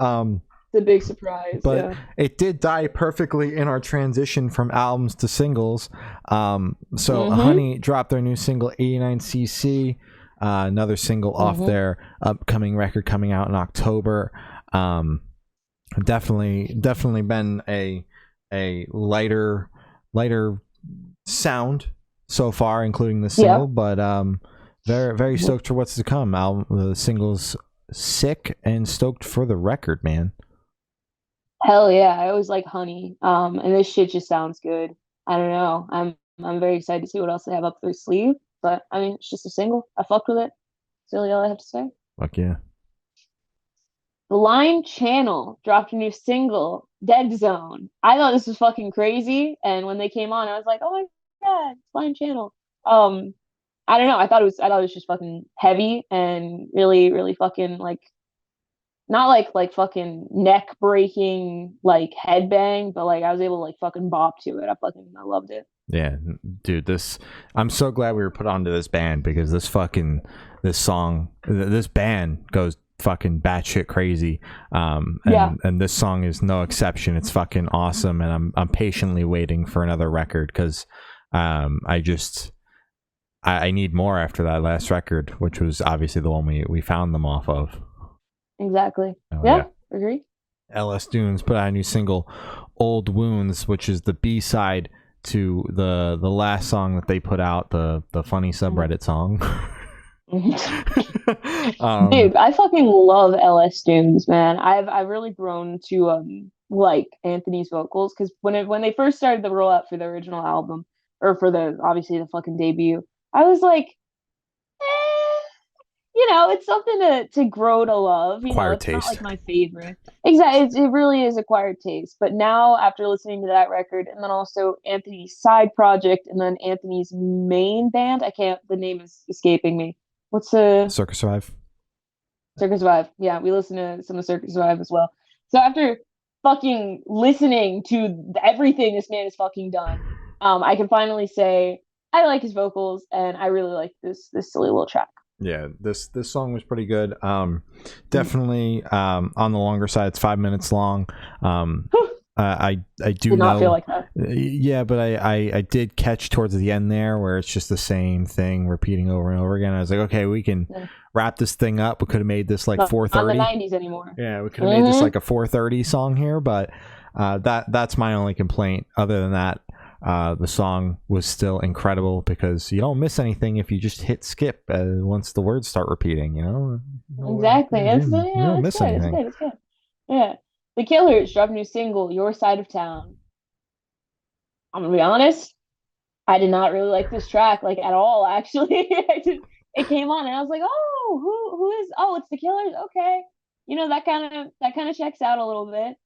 a big surprise. But it did die perfectly in our transition from albums to singles. So Honey dropped their new single 89cc, another single off their upcoming record coming out in October. Definitely been a lighter sound so far, including the single, but very, very stoked for what's to come. The single's sick and stoked for the record, man. Hell yeah, I always like Honey. And this shit just sounds good. I don't know. I'm very excited to see what else they have up their sleeve. But I mean, it's just a single. I fucked with it. That's really all I have to say. Fuck yeah. Blind Channel dropped a new single, Dead Zone. I thought this was fucking crazy, and when they came on, I was like, oh my God, it's Blind Channel. Um, I don't know. I thought it was just fucking heavy and really, really fucking like not like fucking neck breaking like headbang, but like I was able to like fucking bop to it. I loved it. Yeah, dude, this I'm so glad we were put onto this band because this band goes fucking batshit crazy. Yeah. And this song is no exception. It's fucking awesome, and I'm patiently waiting for another record because I just I need more after that last record, which was obviously the one we found them off of. Exactly. Oh, Yeah, agree. LS Dunes put out a new single, Old Wounds, which is the B-side to the last song that they put out, the funny subreddit song. Dude, I fucking love LS Dunes, man. I've really grown to like Anthony's vocals because when they first started the rollout for the original album or for the obviously the fucking debut, I was like, it's something to grow to love. Acquired It's not taste. like my favorite. Exactly, it really is acquired taste. But now after listening to that record and then also Anthony's side project and then Anthony's main band, I can't. The name is escaping me. What's the Circus Survive. Circus Survive? Yeah, we listen to some of Circus Survive as well. So after fucking listening to everything this man has fucking done, I can finally say I like his vocals and I really like this silly little track. Yeah, this song was pretty good. Definitely on the longer side. It's 5 minutes long. I do Did not know. feel like that. Yeah, but I did catch towards the end there where it's just the same thing repeating over and over again. I was like, okay, we can wrap this thing up. We could have made this like 4:30. Not the 90s anymore. Yeah, we could have made this like a 4:30 song here, but that's my only complaint. Other than that, the song was still incredible because you don't miss anything if you just hit skip once the words start repeating. Exactly. You don't miss anything. It's good. Yeah. The Killers dropped a new single, Your Side of Town. I'm gonna be honest, I did not really like this track like at all, actually. It came on and I was like, oh, who is it's the Killers, okay. That kind of checks out a little bit.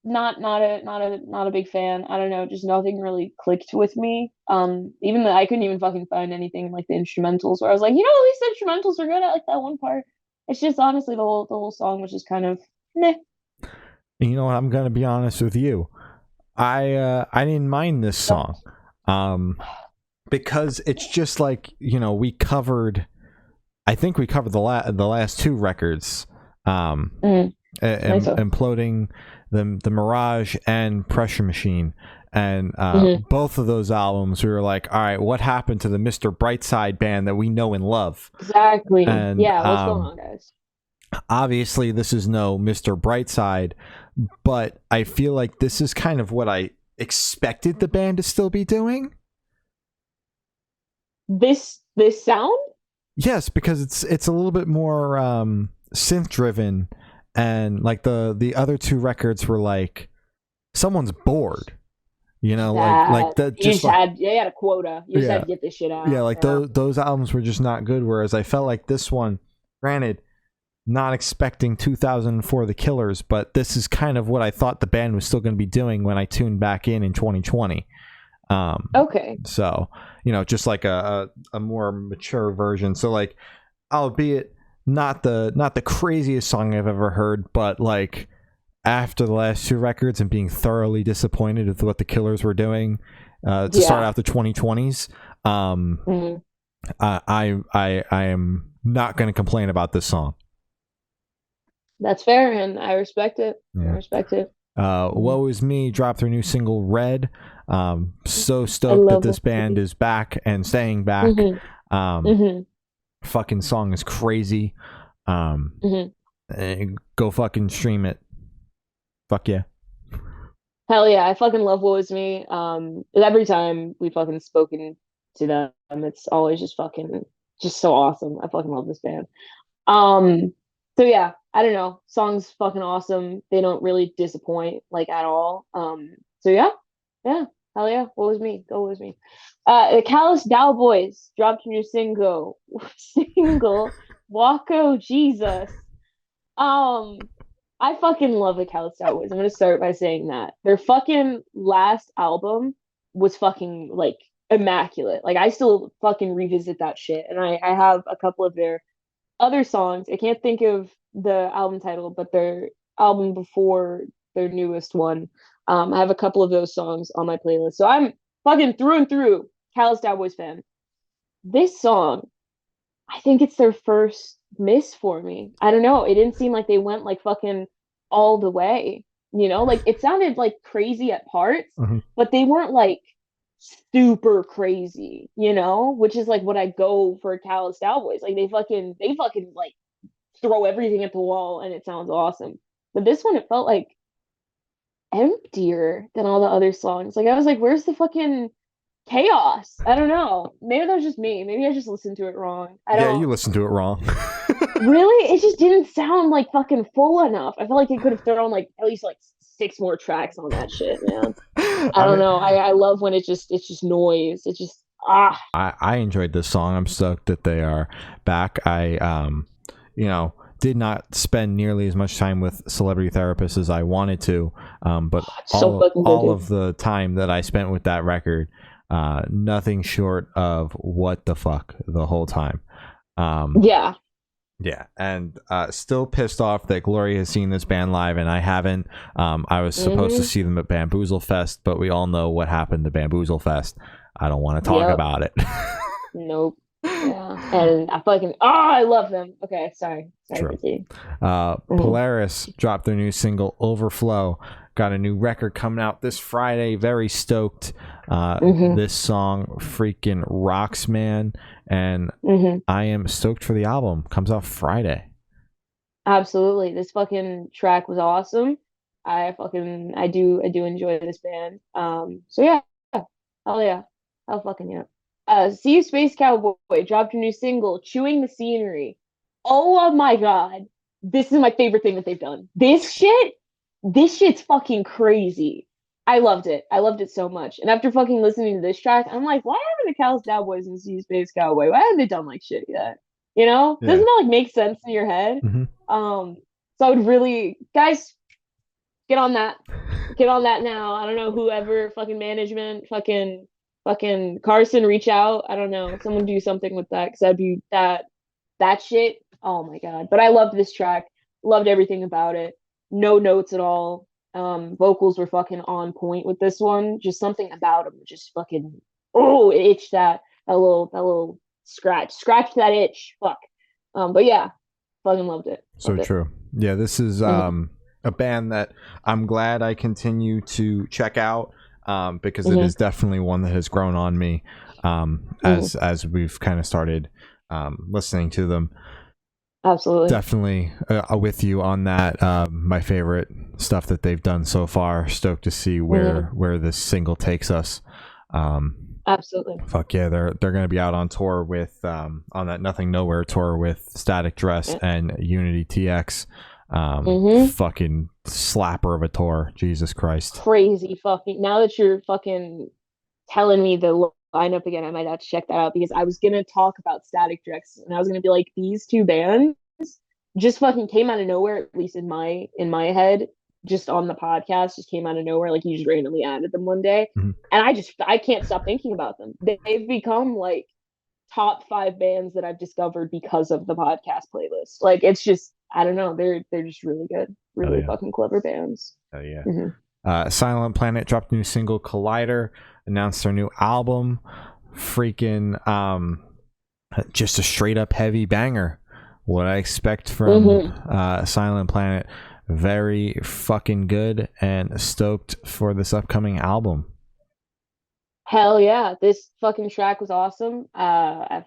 Not a big fan. I don't know, just nothing really clicked with me. Even though I couldn't even fucking find anything in, like the instrumentals where I was like, at least the instrumentals are good. I like that one part. It's just honestly the whole song was just kind of meh. And you know what? I'm gonna be honest with you. I didn't mind this song, because it's just like we covered. I think we covered the last two records, Imploding, the Mirage and Pressure Machine, and both of those albums we were like, all right, what happened to the Mr. Brightside band that we know and love? Exactly. And, yeah, what's going on, guys? Obviously, this is no Mr. Brightside, but I feel like this is kind of what I expected the band to still be doing. This sound? Yes, because it's a little bit more synth driven, and like the other two records were like someone's bored. Like that. You had a quota. You just had to get this shit out. Yeah, like those albums were just not good. Whereas I felt like this one, granted, not expecting 2004 The Killers, but this is kind of what I thought the band was still going to be doing when I tuned back in 2020. Okay. So, just like a more mature version. So like, albeit not the craziest song I've ever heard, but like after the last two records and being thoroughly disappointed with what the Killers were doing to start out the 2020s, I am not going to complain about this song. That's fair, and I respect it. Yeah. I respect it. Woe Is Me dropped their new single Red. So stoked that this band is back and staying back. Fucking song is crazy. Go fucking stream it. Fuck yeah. Hell yeah, I fucking love Woe Is Me. Every time we fucking spoken to them, it's always just so awesome. I fucking love this band. So yeah, I don't know. Song's fucking awesome. They don't really disappoint like at all. So yeah, hell yeah. What was me? Go was me. The Callous Dow Boys dropped a new single, Waco Jesus. Um, I fucking love the Dallas Cowboys. I'm gonna start by saying that their fucking last album was fucking like immaculate. Like I still fucking revisit that shit, and I have a couple of their other songs. I can't think of the album title, but their album before their newest one. I have a couple of those songs on my playlist, so I'm fucking through and through Dallas Cowboys fan. This song, I think it's their first miss for me. I don't know. It didn't seem like they went like fucking all the way. Like it sounded like crazy at parts, Mhm. but they weren't like super crazy, which is like what I go for Dallas Cowboys. Like they fucking like throw everything at the wall and it sounds awesome. But this one it felt like emptier than all the other songs. Like I was like, where's the fucking chaos? I don't know. Maybe that was just me. Maybe I just listened to it wrong. I Yeah, you don't listened to it wrong. really. It just didn't sound like fucking full enough. I felt like they could have thrown like at least like six more tracks on that shit, man. I I don't mean, know. I love when it's just noise. It just ah. I enjoyed this song. I'm stoked that they are back. I did not spend nearly as much time with Celebrity Therapist as I wanted to, but So fucking good, all dude. of the time that I spent with that record, nothing short of what the fuck the whole time. Yeah. Yeah, and still pissed off that Gloria has seen this band live and I haven't. I was supposed to Mhm. see them at Bamboozle Fest, but we all know what happened to Bamboozle Fest. I don't want to talk Yep. about it. Nope. Yeah. And I fucking I love them. Okay, sorry. Sorry, True. Chrissy. Polaris dropped their new single Overflow. Got a new record coming out this Friday. Very stoked. Mhm. This song freaking rocks, man. And Mhm. I am stoked for the album. Comes out Friday. Absolutely. This fucking track was awesome. I do enjoy this band. So yeah. Hell yeah. Hell fucking yeah. See You Space Cowboy dropped a new single, Chewing the Scenery. Oh my God. This is my favorite thing that they've done. This shit's fucking crazy. I loved it. I loved it so much. And after fucking listening to this track, I'm like, why haven't the Dallas Cowboys and See You Space Cowboy? Why haven't they done like shit yet? Yeah. Doesn't that like make sense in your head? Mhm. So I would really, guys, get on that. Get on that now. I don't know, whoever, fucking management, fucking Carson, reach out. I don't know. Someone do something with that because that'd be that shit. Oh my God. But I loved this track. Loved everything about it. No notes at all. Vocals were fucking on point with this one. Just something about them just fucking it itched that little scratch that itch. Fuck. But yeah, fucking loved it. So Loved it. true. Yeah, this is a band that I'm glad I continue to check out because it is definitely one that has grown on me as we've kind of started listening to them. Absolutely. Definitely with you on that. My favorite stuff that they've done so far. Stoked to see where this single takes us. Absolutely. Fuck yeah, they're gonna be out on tour with on that Nothing Nowhere tour with Static Dress and Unity TX. Fucking slapper of a tour. Jesus Christ. Crazy fucking. Now that you're fucking telling me the lineup again, I might have to check that out because I was gonna talk about Static Dress and I was gonna be like, these two bands just fucking came out of nowhere, at least in my head, just on the podcast, just came out of nowhere. Like you just randomly added them one day. Mhm. And I can't stop thinking about them. They've become like top 5 bands that I've discovered because of the podcast playlist. Like it's just I don't know, they're just really good, really fucking clever bands. Oh yeah. Silent Planet dropped a new single, Collider, announced their new album. Freaking just a straight up heavy banger. What I expect from Silent Planet. Very fucking good and stoked for this upcoming album. Hell yeah, this fucking track was awesome. I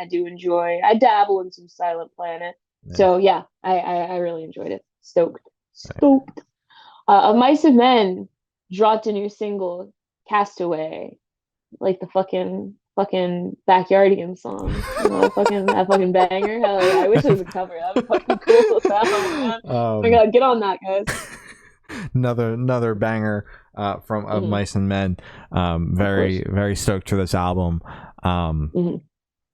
do enjoy. I dabble in some Silent Planet, so yeah, I really enjoyed it. Stoked. Of Mice and Men dropped a new single, Castaway, like the fucking Backyardian song. That fucking banger. Hell yeah, I wish it was a cover. That'd be fucking cool as hell, man. Oh my God, get on that, guys. Another banger from Of Mice and Men. Very stoked for this album.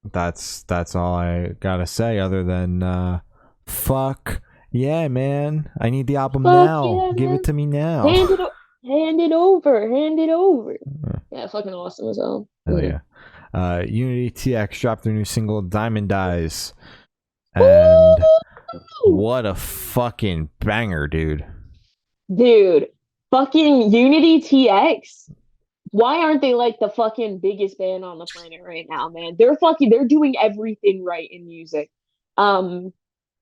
That's all I gotta say other than fuck Yeah, man. I need the album Fuck now. yeah, Give man. it to me now. Hand it over. Hand it over. Yeah, fucking awesome as hell. Hell yeah. Unity TX dropped their new single Diamond Eyes. And what a fucking banger, dude. Dude, fucking Unity TX. Why aren't they like the fucking biggest band on the planet right now, man? They're doing everything right in music. Um,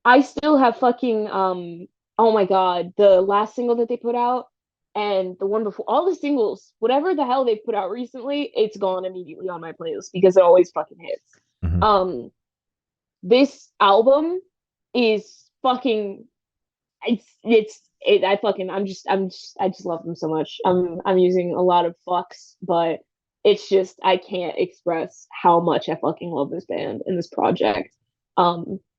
I still have fucking oh my god, the last single that they put out and the one before, all the singles, whatever the hell they put out recently, it's gone immediately on my playlist because it always fucking hits. Mm-hmm. This album is fucking I just love them so much. I'm using a lot of fucks, but it's just I can't express how much I fucking love this band and this project.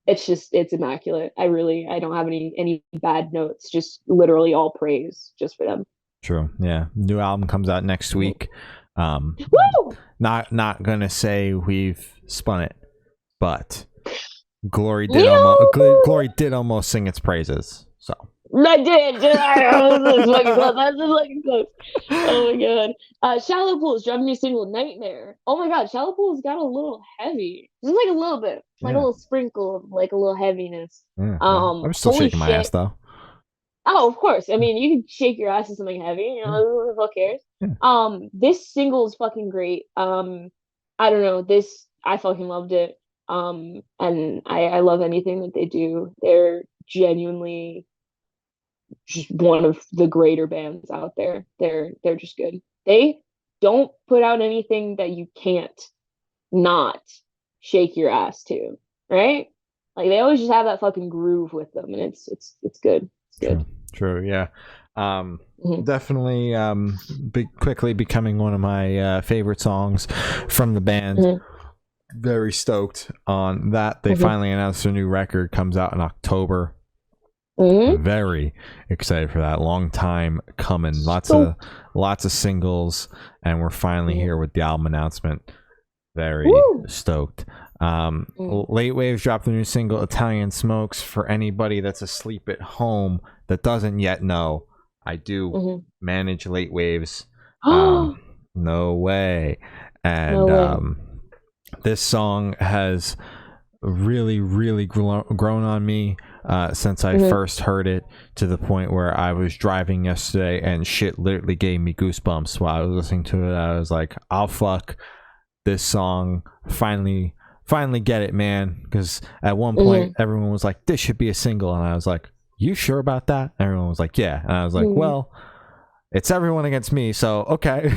It's immaculate. I don't have any bad notes, just literally all praise just for them. True. Yeah. New album comes out next week. Woo! Not gonna say we've spun it, but Glory did almost sing its praises. So I did. That's just fucking close. Oh my god. Shallow Pools dropping a new single, Nightmare. Oh my god, Shallow Pools got a little heavy. Just like a little bit. Like a little sprinkle of like a little heaviness. Yeah, I'm still Holy shaking my shit. ass though. Oh, of course. I mean, you can shake your ass to something heavy, you know, who the fuck cares? Yeah. This single is fucking great. I don't know, I fucking loved it. And I love anything that they do. They're genuinely just one of the greater bands out there. They're just good. They don't put out anything that you can't not shake your ass to, right? Like they always just have that fucking groove with them, and it's good. It's good. True. Yeah. Definitely quickly becoming one of my favorite songs from the band. Very stoked on that. They finally announced a new record, comes out in October. Very excited for that. Long time coming. Lots of singles, and we're finally here with the album announcement. Very stoked. Late Waves dropped the new single Italian Smokes. For anybody that's asleep at home that doesn't yet know, I do manage Late Waves. No way. And this song has really grown on me since I first heard it, to the point where I was driving yesterday and shit literally gave me goosebumps while I was listening to it. I was like, I'll fuck this song. Finally get it, man. Because at one point everyone was like, this should be a single, and I was like, you sure about that? Everyone was like, yeah. And I was like, well, it's everyone against me, so okay.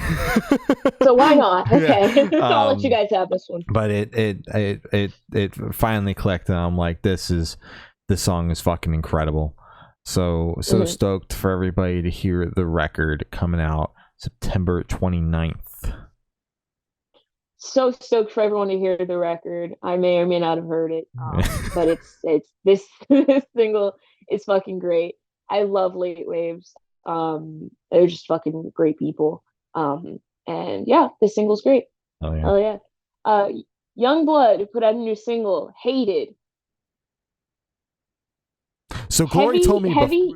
So why not? Okay. Yeah. I'll let you guys have this one. But it finally clicked, and I'm like, this song is fucking incredible. So stoked for everybody to hear the record coming out September 29th. So stoked for everyone to hear the record. I may or may not have heard it, but it's this single is fucking great. I love Late Waves. They're just fucking great people. And yeah, this single's great. Oh yeah. Hell yeah. Youngblood put out a new single, Hated. So Glory told me heavy.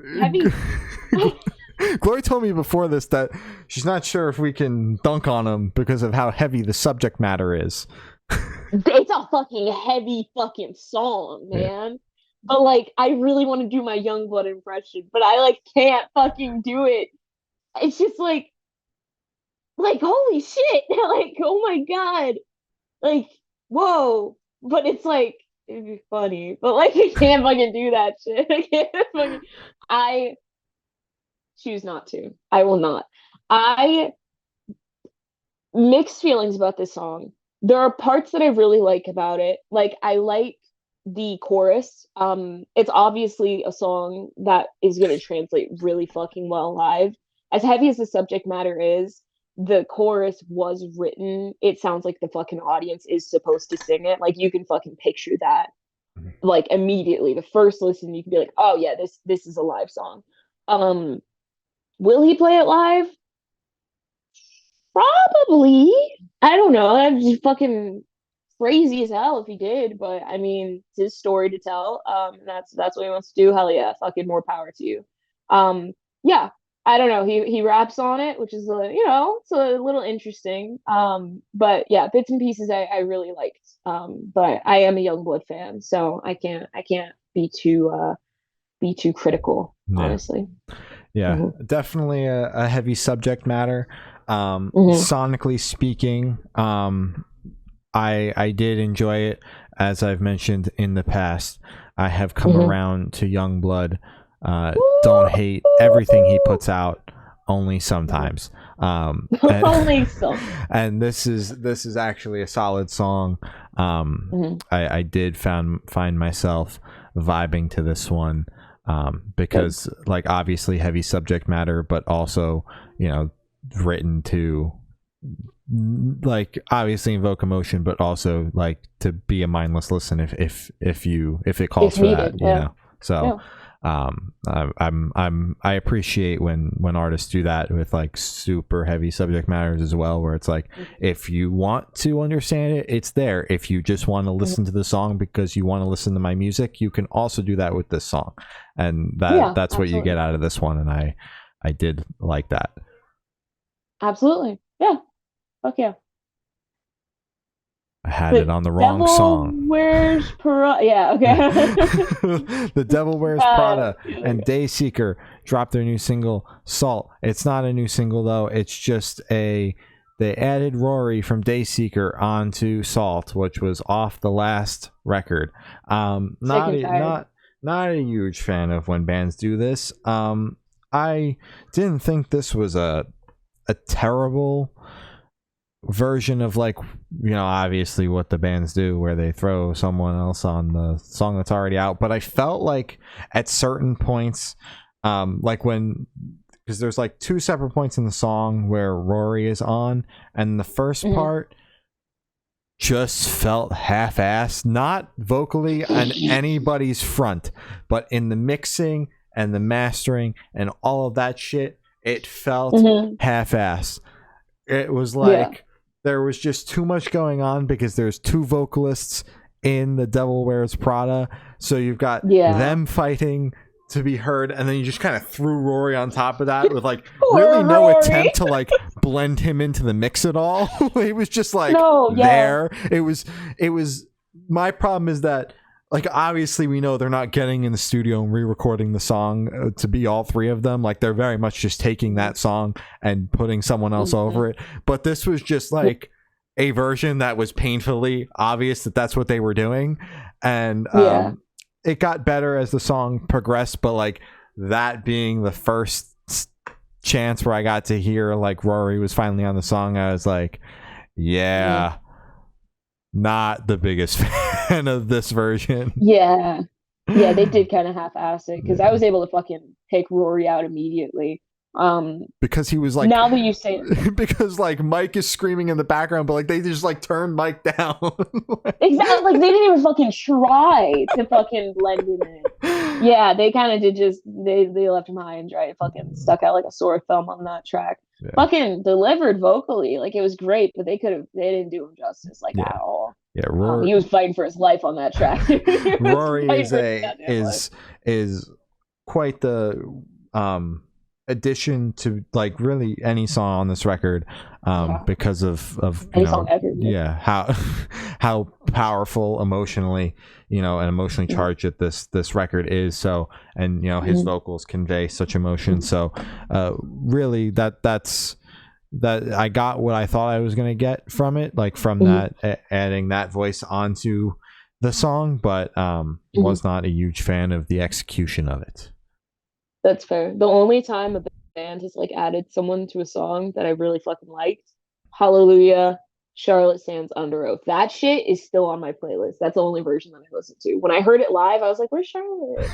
Glory told me before this that she's not sure if we can dunk on him because of how heavy the subject matter is. It's a fucking heavy fucking song, man. Yeah. But like, I really want to do my Youngblood impression, but I like can't fucking do it. It's just like holy shit, like oh my god, like whoa. But it's like it'd be funny, but like I can't fucking do that shit. I choose not to. I will not. I mixed feelings about this song. There are parts that I really like about it. Like I like the chorus. It's obviously a song that is going to translate really fucking well live. As heavy as the subject matter is, the chorus was written. It sounds like the fucking audience is supposed to sing it. Like you can fucking picture that. Like immediately, the first listen, you can be like, "Oh yeah, this is a live song." Will he play it live? Probably. I don't know. That's just fucking crazy as hell if he did, but I mean, it's his story to tell. And that's what he wants to do. Hell yeah, fucking more power to you. Yeah, I don't know. He raps on it, which is it's a little interesting. But yeah, bits and pieces I really liked. But I am a Youngblood fan, so I can't be too critical, Yeah. honestly. Yeah, Hmm. definitely a heavy subject matter. Hmm. Sonically speaking, I did enjoy it. As I've mentioned in the past, I have come Hmm. around to Youngblood. Don't hate everything he puts out, only sometimes. And, Only so. and this is actually a solid song. Hmm. I did find myself vibing to this one, Good. because like obviously heavy subject matter, but also written to like obviously invoke emotion, but also like to be a mindless listen if it calls If for that, needed, yeah. so Yeah. I appreciate when artists do that with like super heavy subject matters as well, where it's like Mhm. if you want to understand it, it's there. If you just want to Mhm. listen to the song because you want to listen to my music, you can also do that with this song, and Yeah, that's what you get absolutely. out of this one, and I did like that. Absolutely. Yeah. Fuck yeah. I had it The on the wrong Devil song. Wears Prada. Yeah, okay. The Devil Wears Prada Yeah, and Dayseeker dropped their new single Salt. It's not a new single though. It's just they added Rory from Dayseeker onto Salt, which was off the last record. sick Not and a, tired. not a huge fan of when bands do this. I didn't think this was a terrible version of like obviously what the bands do where they throw someone else on the song that's already out, but I felt like at certain points, like when because there's like two separate points in the song where Rory is on, and the first Hmm. part just felt half-assed, not vocally on anybody's front, but in the mixing and the mastering and all of that shit, it felt Hmm. half-assed. It was Yeah. like there was just too much going on because there's two vocalists in The Devil Wears Prada. So you've got Yeah. them fighting to be heard, and then you just kind of threw Rory on top of that with like really Poor no Rory. attempt to like blend him into the mix at all. It was just like No, yeah. there. It was my problem is that like obviously we know they're not getting in the studio and re-recording the song to be all three of them. Like they're very much just taking that song and putting someone else Hmm. over it, but this was just like a version that was painfully obvious that that's what they were doing. And Yeah. it got better as the song progressed, but like that being the first chance where I got to hear like Rory was finally on the song, I was like, Hmm. yeah, not the biggest fan of this version. Yeah. Yeah, they did kind of half-ass it because I Yeah. was able to fucking take Rory out immediately. Um, Because he was like Now that you say it, because like Mike is screaming in the background, but like they just like turned Mike down. exactly, like they didn't even fucking try to fucking blend him in. Yeah, they kind of did just they left him high and dry. It fucking stuck out like a sore thumb on that track. Yeah. Fucking delivered vocally, like it was great, but they didn't do him justice like Yeah. at all. Yeah, He was fighting for his life on that track. He was Rory fighting is for his a goddamn life. is quite the addition to like really any song on this record, Yeah, because of any song ever. Yeah. yeah, how powerful emotionally and emotionally charged that this record is. So, and his Mhm. vocals convey such emotion. So really that's that I got what I thought I was going to get from it, like from Mhm. that adding that voice onto the song, but Mhm. was not a huge fan of the execution of it. That's fair. The only time a band has like added someone to a song that I really fucking liked, Hallelujah, Charlotte Sands Under Oath. That shit is still on my playlist. That's the only version that I listen to. When I heard it live, I was like, "Where's Charlotte?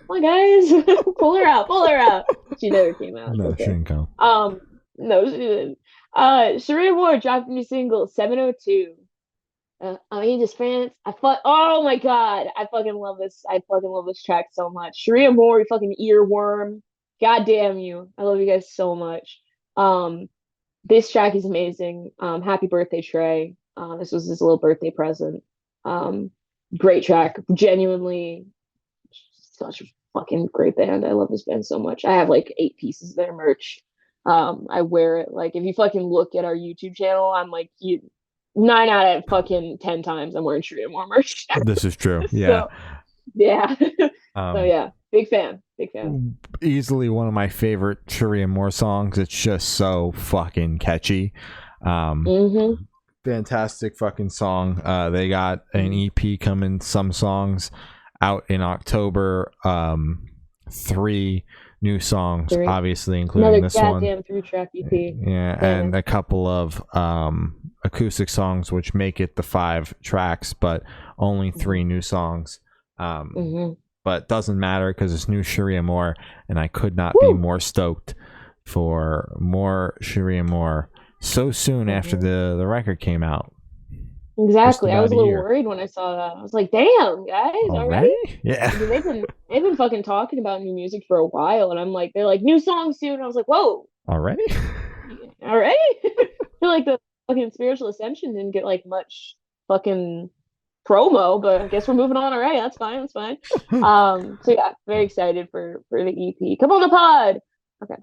Come on, guys, pull her out, pull her out." She never came out. It's No, okay. Shinko. No, she didn't. Sheree Moore dropped a new single, 702. I mean, just France. Oh my god, I fucking love this. I fucking love this track so much. Sharia Moore, you fucking earworm. God damn you. I love you guys so much. This track is amazing. Happy birthday, Trey. This was his little birthday present. Um, Great track, genuinely such a fucking great band. I love this band so much. I have like 8 pieces of their merch. I wear it. Like if you fucking look at our YouTube channel, I'm like 9 out of fucking 10 times I'm wearing Shreya Moore merch. This is true. Yeah. So yeah. So Um, yeah, big fan. Big fan. easily one of my favorite Shreya Moore songs. It's just so fucking catchy. Mm-hmm. Fantastic fucking song. They got an EP coming, some songs out in October. 3 new songs, Three. obviously, including Another this one. goddamn 3-track EP. Yeah, and a couple of acoustic songs, which make it the 5 tracks, but only 3 new songs. Mm-hmm. But doesn't matter because it's new Shreya Moore, and I could not Woo! be more stoked for more Shreya Moore so soon after the record came out. Exactly. I about was a a little year. worried when I saw that. I was like, damn, guys, already? Yeah. I mean, they've been fucking talking about new music for a while, and I'm like, they're like, new songs soon. And I was like, whoa, Already? already? I feel like the fucking Spiritual Ascension didn't get like much fucking promo, but I guess we're moving on already. That's fine. That's fine. So yeah, very excited for the EP. Come on the pod. Okay.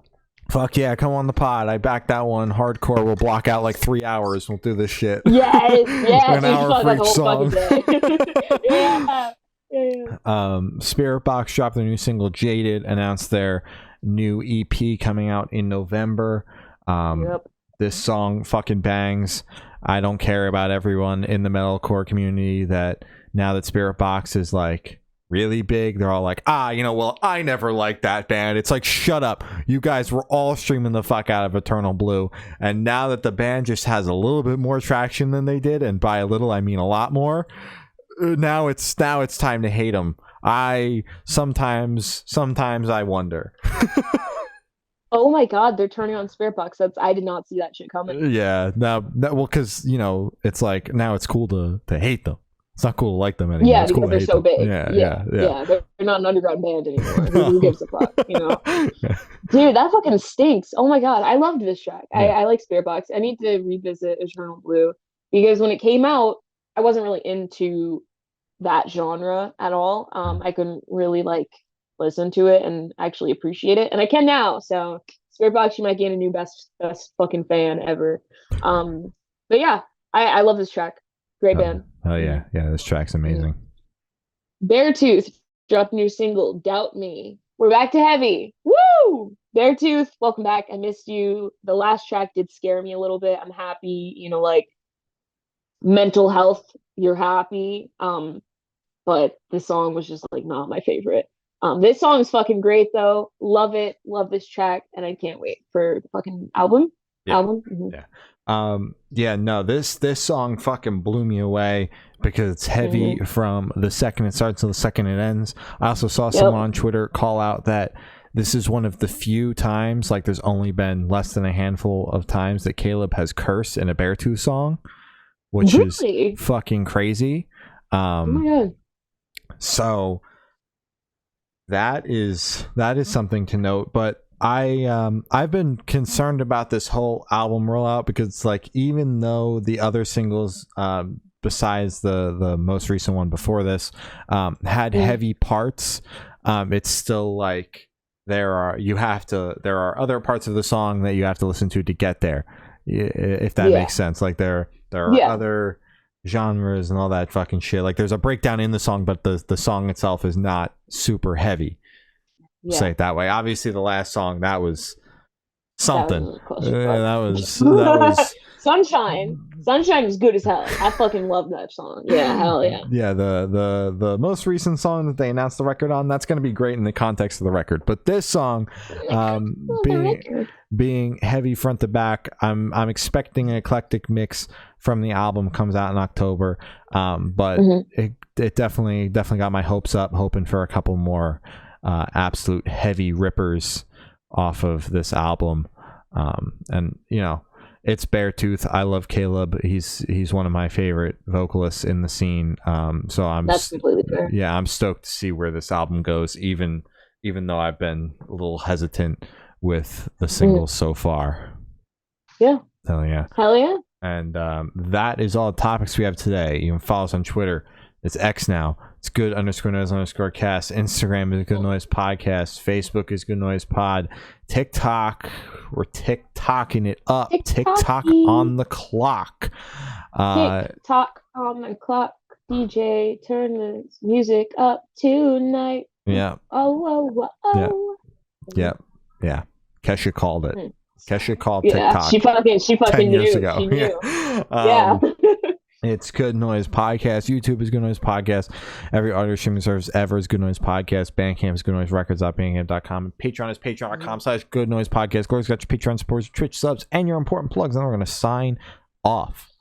Fuck yeah, come on the pod. I back that one hardcore. We'll block out like 3 hours. We'll do this shit. Yes, yes. An We hour fuck for like a each whole song. fucking day. Yeah. Yeah. Spirit Box dropped their new single Jaded, announced their new EP coming out in November. Yep. This song fucking bangs. I don't care about everyone in the metalcore community that now that Spirit Box is like really big, they're all like, well, I never liked that band. It's like, shut up. You guys were all streaming the fuck out of Eternal Blue, and now that the band just has a little bit more traction than they did, and by a little I mean a lot more, now it's time to hate them. I sometimes I wonder. Oh my God, they're turning on Spirit Box. I did not see that shit coming. Yeah, well, because it's like now it's cool to hate them. It's not cool to like them anymore. Yeah, it's cool because to they're hate so them. big. Yeah. They're not an underground band anymore. Who gives a fuck? Yeah. Dude, that fucking stinks. Oh my God, I loved this track. Yeah. I like Spirit Box. I need to revisit Eternal Blue because when it came out, I wasn't really into that genre at all. I couldn't really like listen to it and actually appreciate it, and I can now. So Spirit Box, you might gain a new best fucking fan ever. But yeah, I love this track. Great band. Oh yeah, this track's amazing. Beartooth dropped a new single, Doubt Me. We're back to heavy. Woo! Beartooth, welcome back. I missed you. The last track did scare me a little bit. I'm happy, like mental health, you're happy. But the song was just like not my favorite. This song is fucking great though. Love it. Love this track, and I can't wait for the fucking album. Yeah. Mm-hmm. This song fucking blew me away because it's heavy from the second it starts to the second it ends. I also saw someone on Twitter call out that this is one of the few times, like there's only been less than a handful of times that Caleb has cursed in a Beartooth song, which is fucking crazy. Oh my God. So that is something to note, but I've been concerned about this whole album rollout because like even though the other singles besides the most recent one before this had heavy parts, it's still like there are other parts of the song that you have to listen to get there, if that makes sense. Like there are other genres and all that fucking shit. Like there's a breakdown in the song, but the song itself is not super heavy. Say it that way. Obviously the last song, that was something. That was Sunshine is good as hell. I fucking love that song. Yeah, hell yeah. Yeah, the most recent song that they announced the record on, that's going to be great in the context of the record. But this song, being heavy front to back, I'm expecting an eclectic mix from the album. Comes out in October, but it definitely got my hopes up, hoping for a couple more absolute heavy rippers off of this album. And it's Beartooth. I love Caleb. He's one of my favorite vocalists in the scene. So that's completely fair. Yeah, I'm stoked to see where this album goes, even though I've been a little hesitant with the singles so far. Yeah. Hell yeah. And that is all the topics we have today. You can follow us on Twitter. It's X now. It's good_noise_cast. Instagram is Good Noise Podcast. Facebook is Good Noise Pod. TikTok, we're TikToking it up. TikTok on the clock. TikTok on the clock. DJ, turn the music up tonight. Yeah. Oh. Yeah. Kesha called it. Kesha called Yeah, TikTok. she fucking 10 knew. years ago. She knew. Yeah. It's Good Noise Podcast. YouTube is Good Noise Podcast. Every audio streaming service ever is Good Noise Podcast. Bandcamp is Good Noise Records.bandcamp.com. And Patreon is patreon.com/Good Noise Podcast. Gloria's got your Patreon supporters, Twitch subs, and your important plugs. And then we're going to sign off.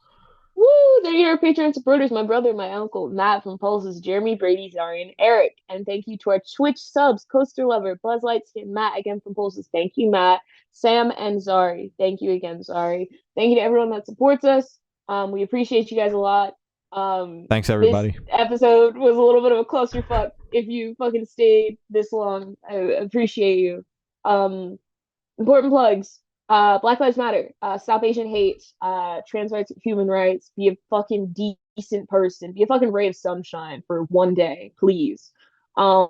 Woo! They're your Patreon supporters. My brother, my uncle, Matt from Pulses, Jeremy, Brady, Zarian, Eric. And thank you to our Twitch subs, Coaster Lover, Buzz Lightskin, Matt again from Pulses. Thank you, Matt. Sam and Zari. Thank you again, Zari. Thank you to everyone that supports us. We appreciate you guys a lot. Thanks, everybody. This episode was a little bit of a clusterfuck. If you fucking stayed this long, I appreciate you. Important plugs. Black Lives Matter. Stop Asian hate. Trans rights, human rights. Be a fucking decent person. Be a fucking ray of sunshine for one day, please. Yeah.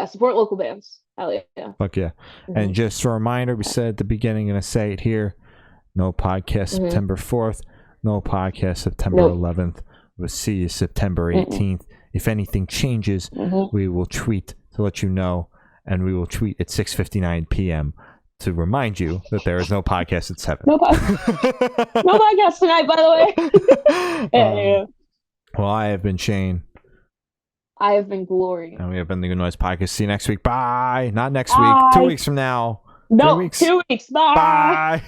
Support local bands. Hell yeah. Fuck yeah. Mm-hmm. And just a reminder, we said at the beginning, and I say it here. No podcast September 4th. No podcast September 11th. We'll see you September 18th. If anything changes, we will tweet to let you know. And we will tweet at 6:59 p.m. to remind you that there is no podcast at 7. No podcast tonight, by the way. Yeah. Well, I have been Shane. I have been Glory. And we have been the Good Noise Podcast. See you next week. Bye. Not next week. 2 weeks from now. No, 3 weeks. 2 weeks. Bye. Bye.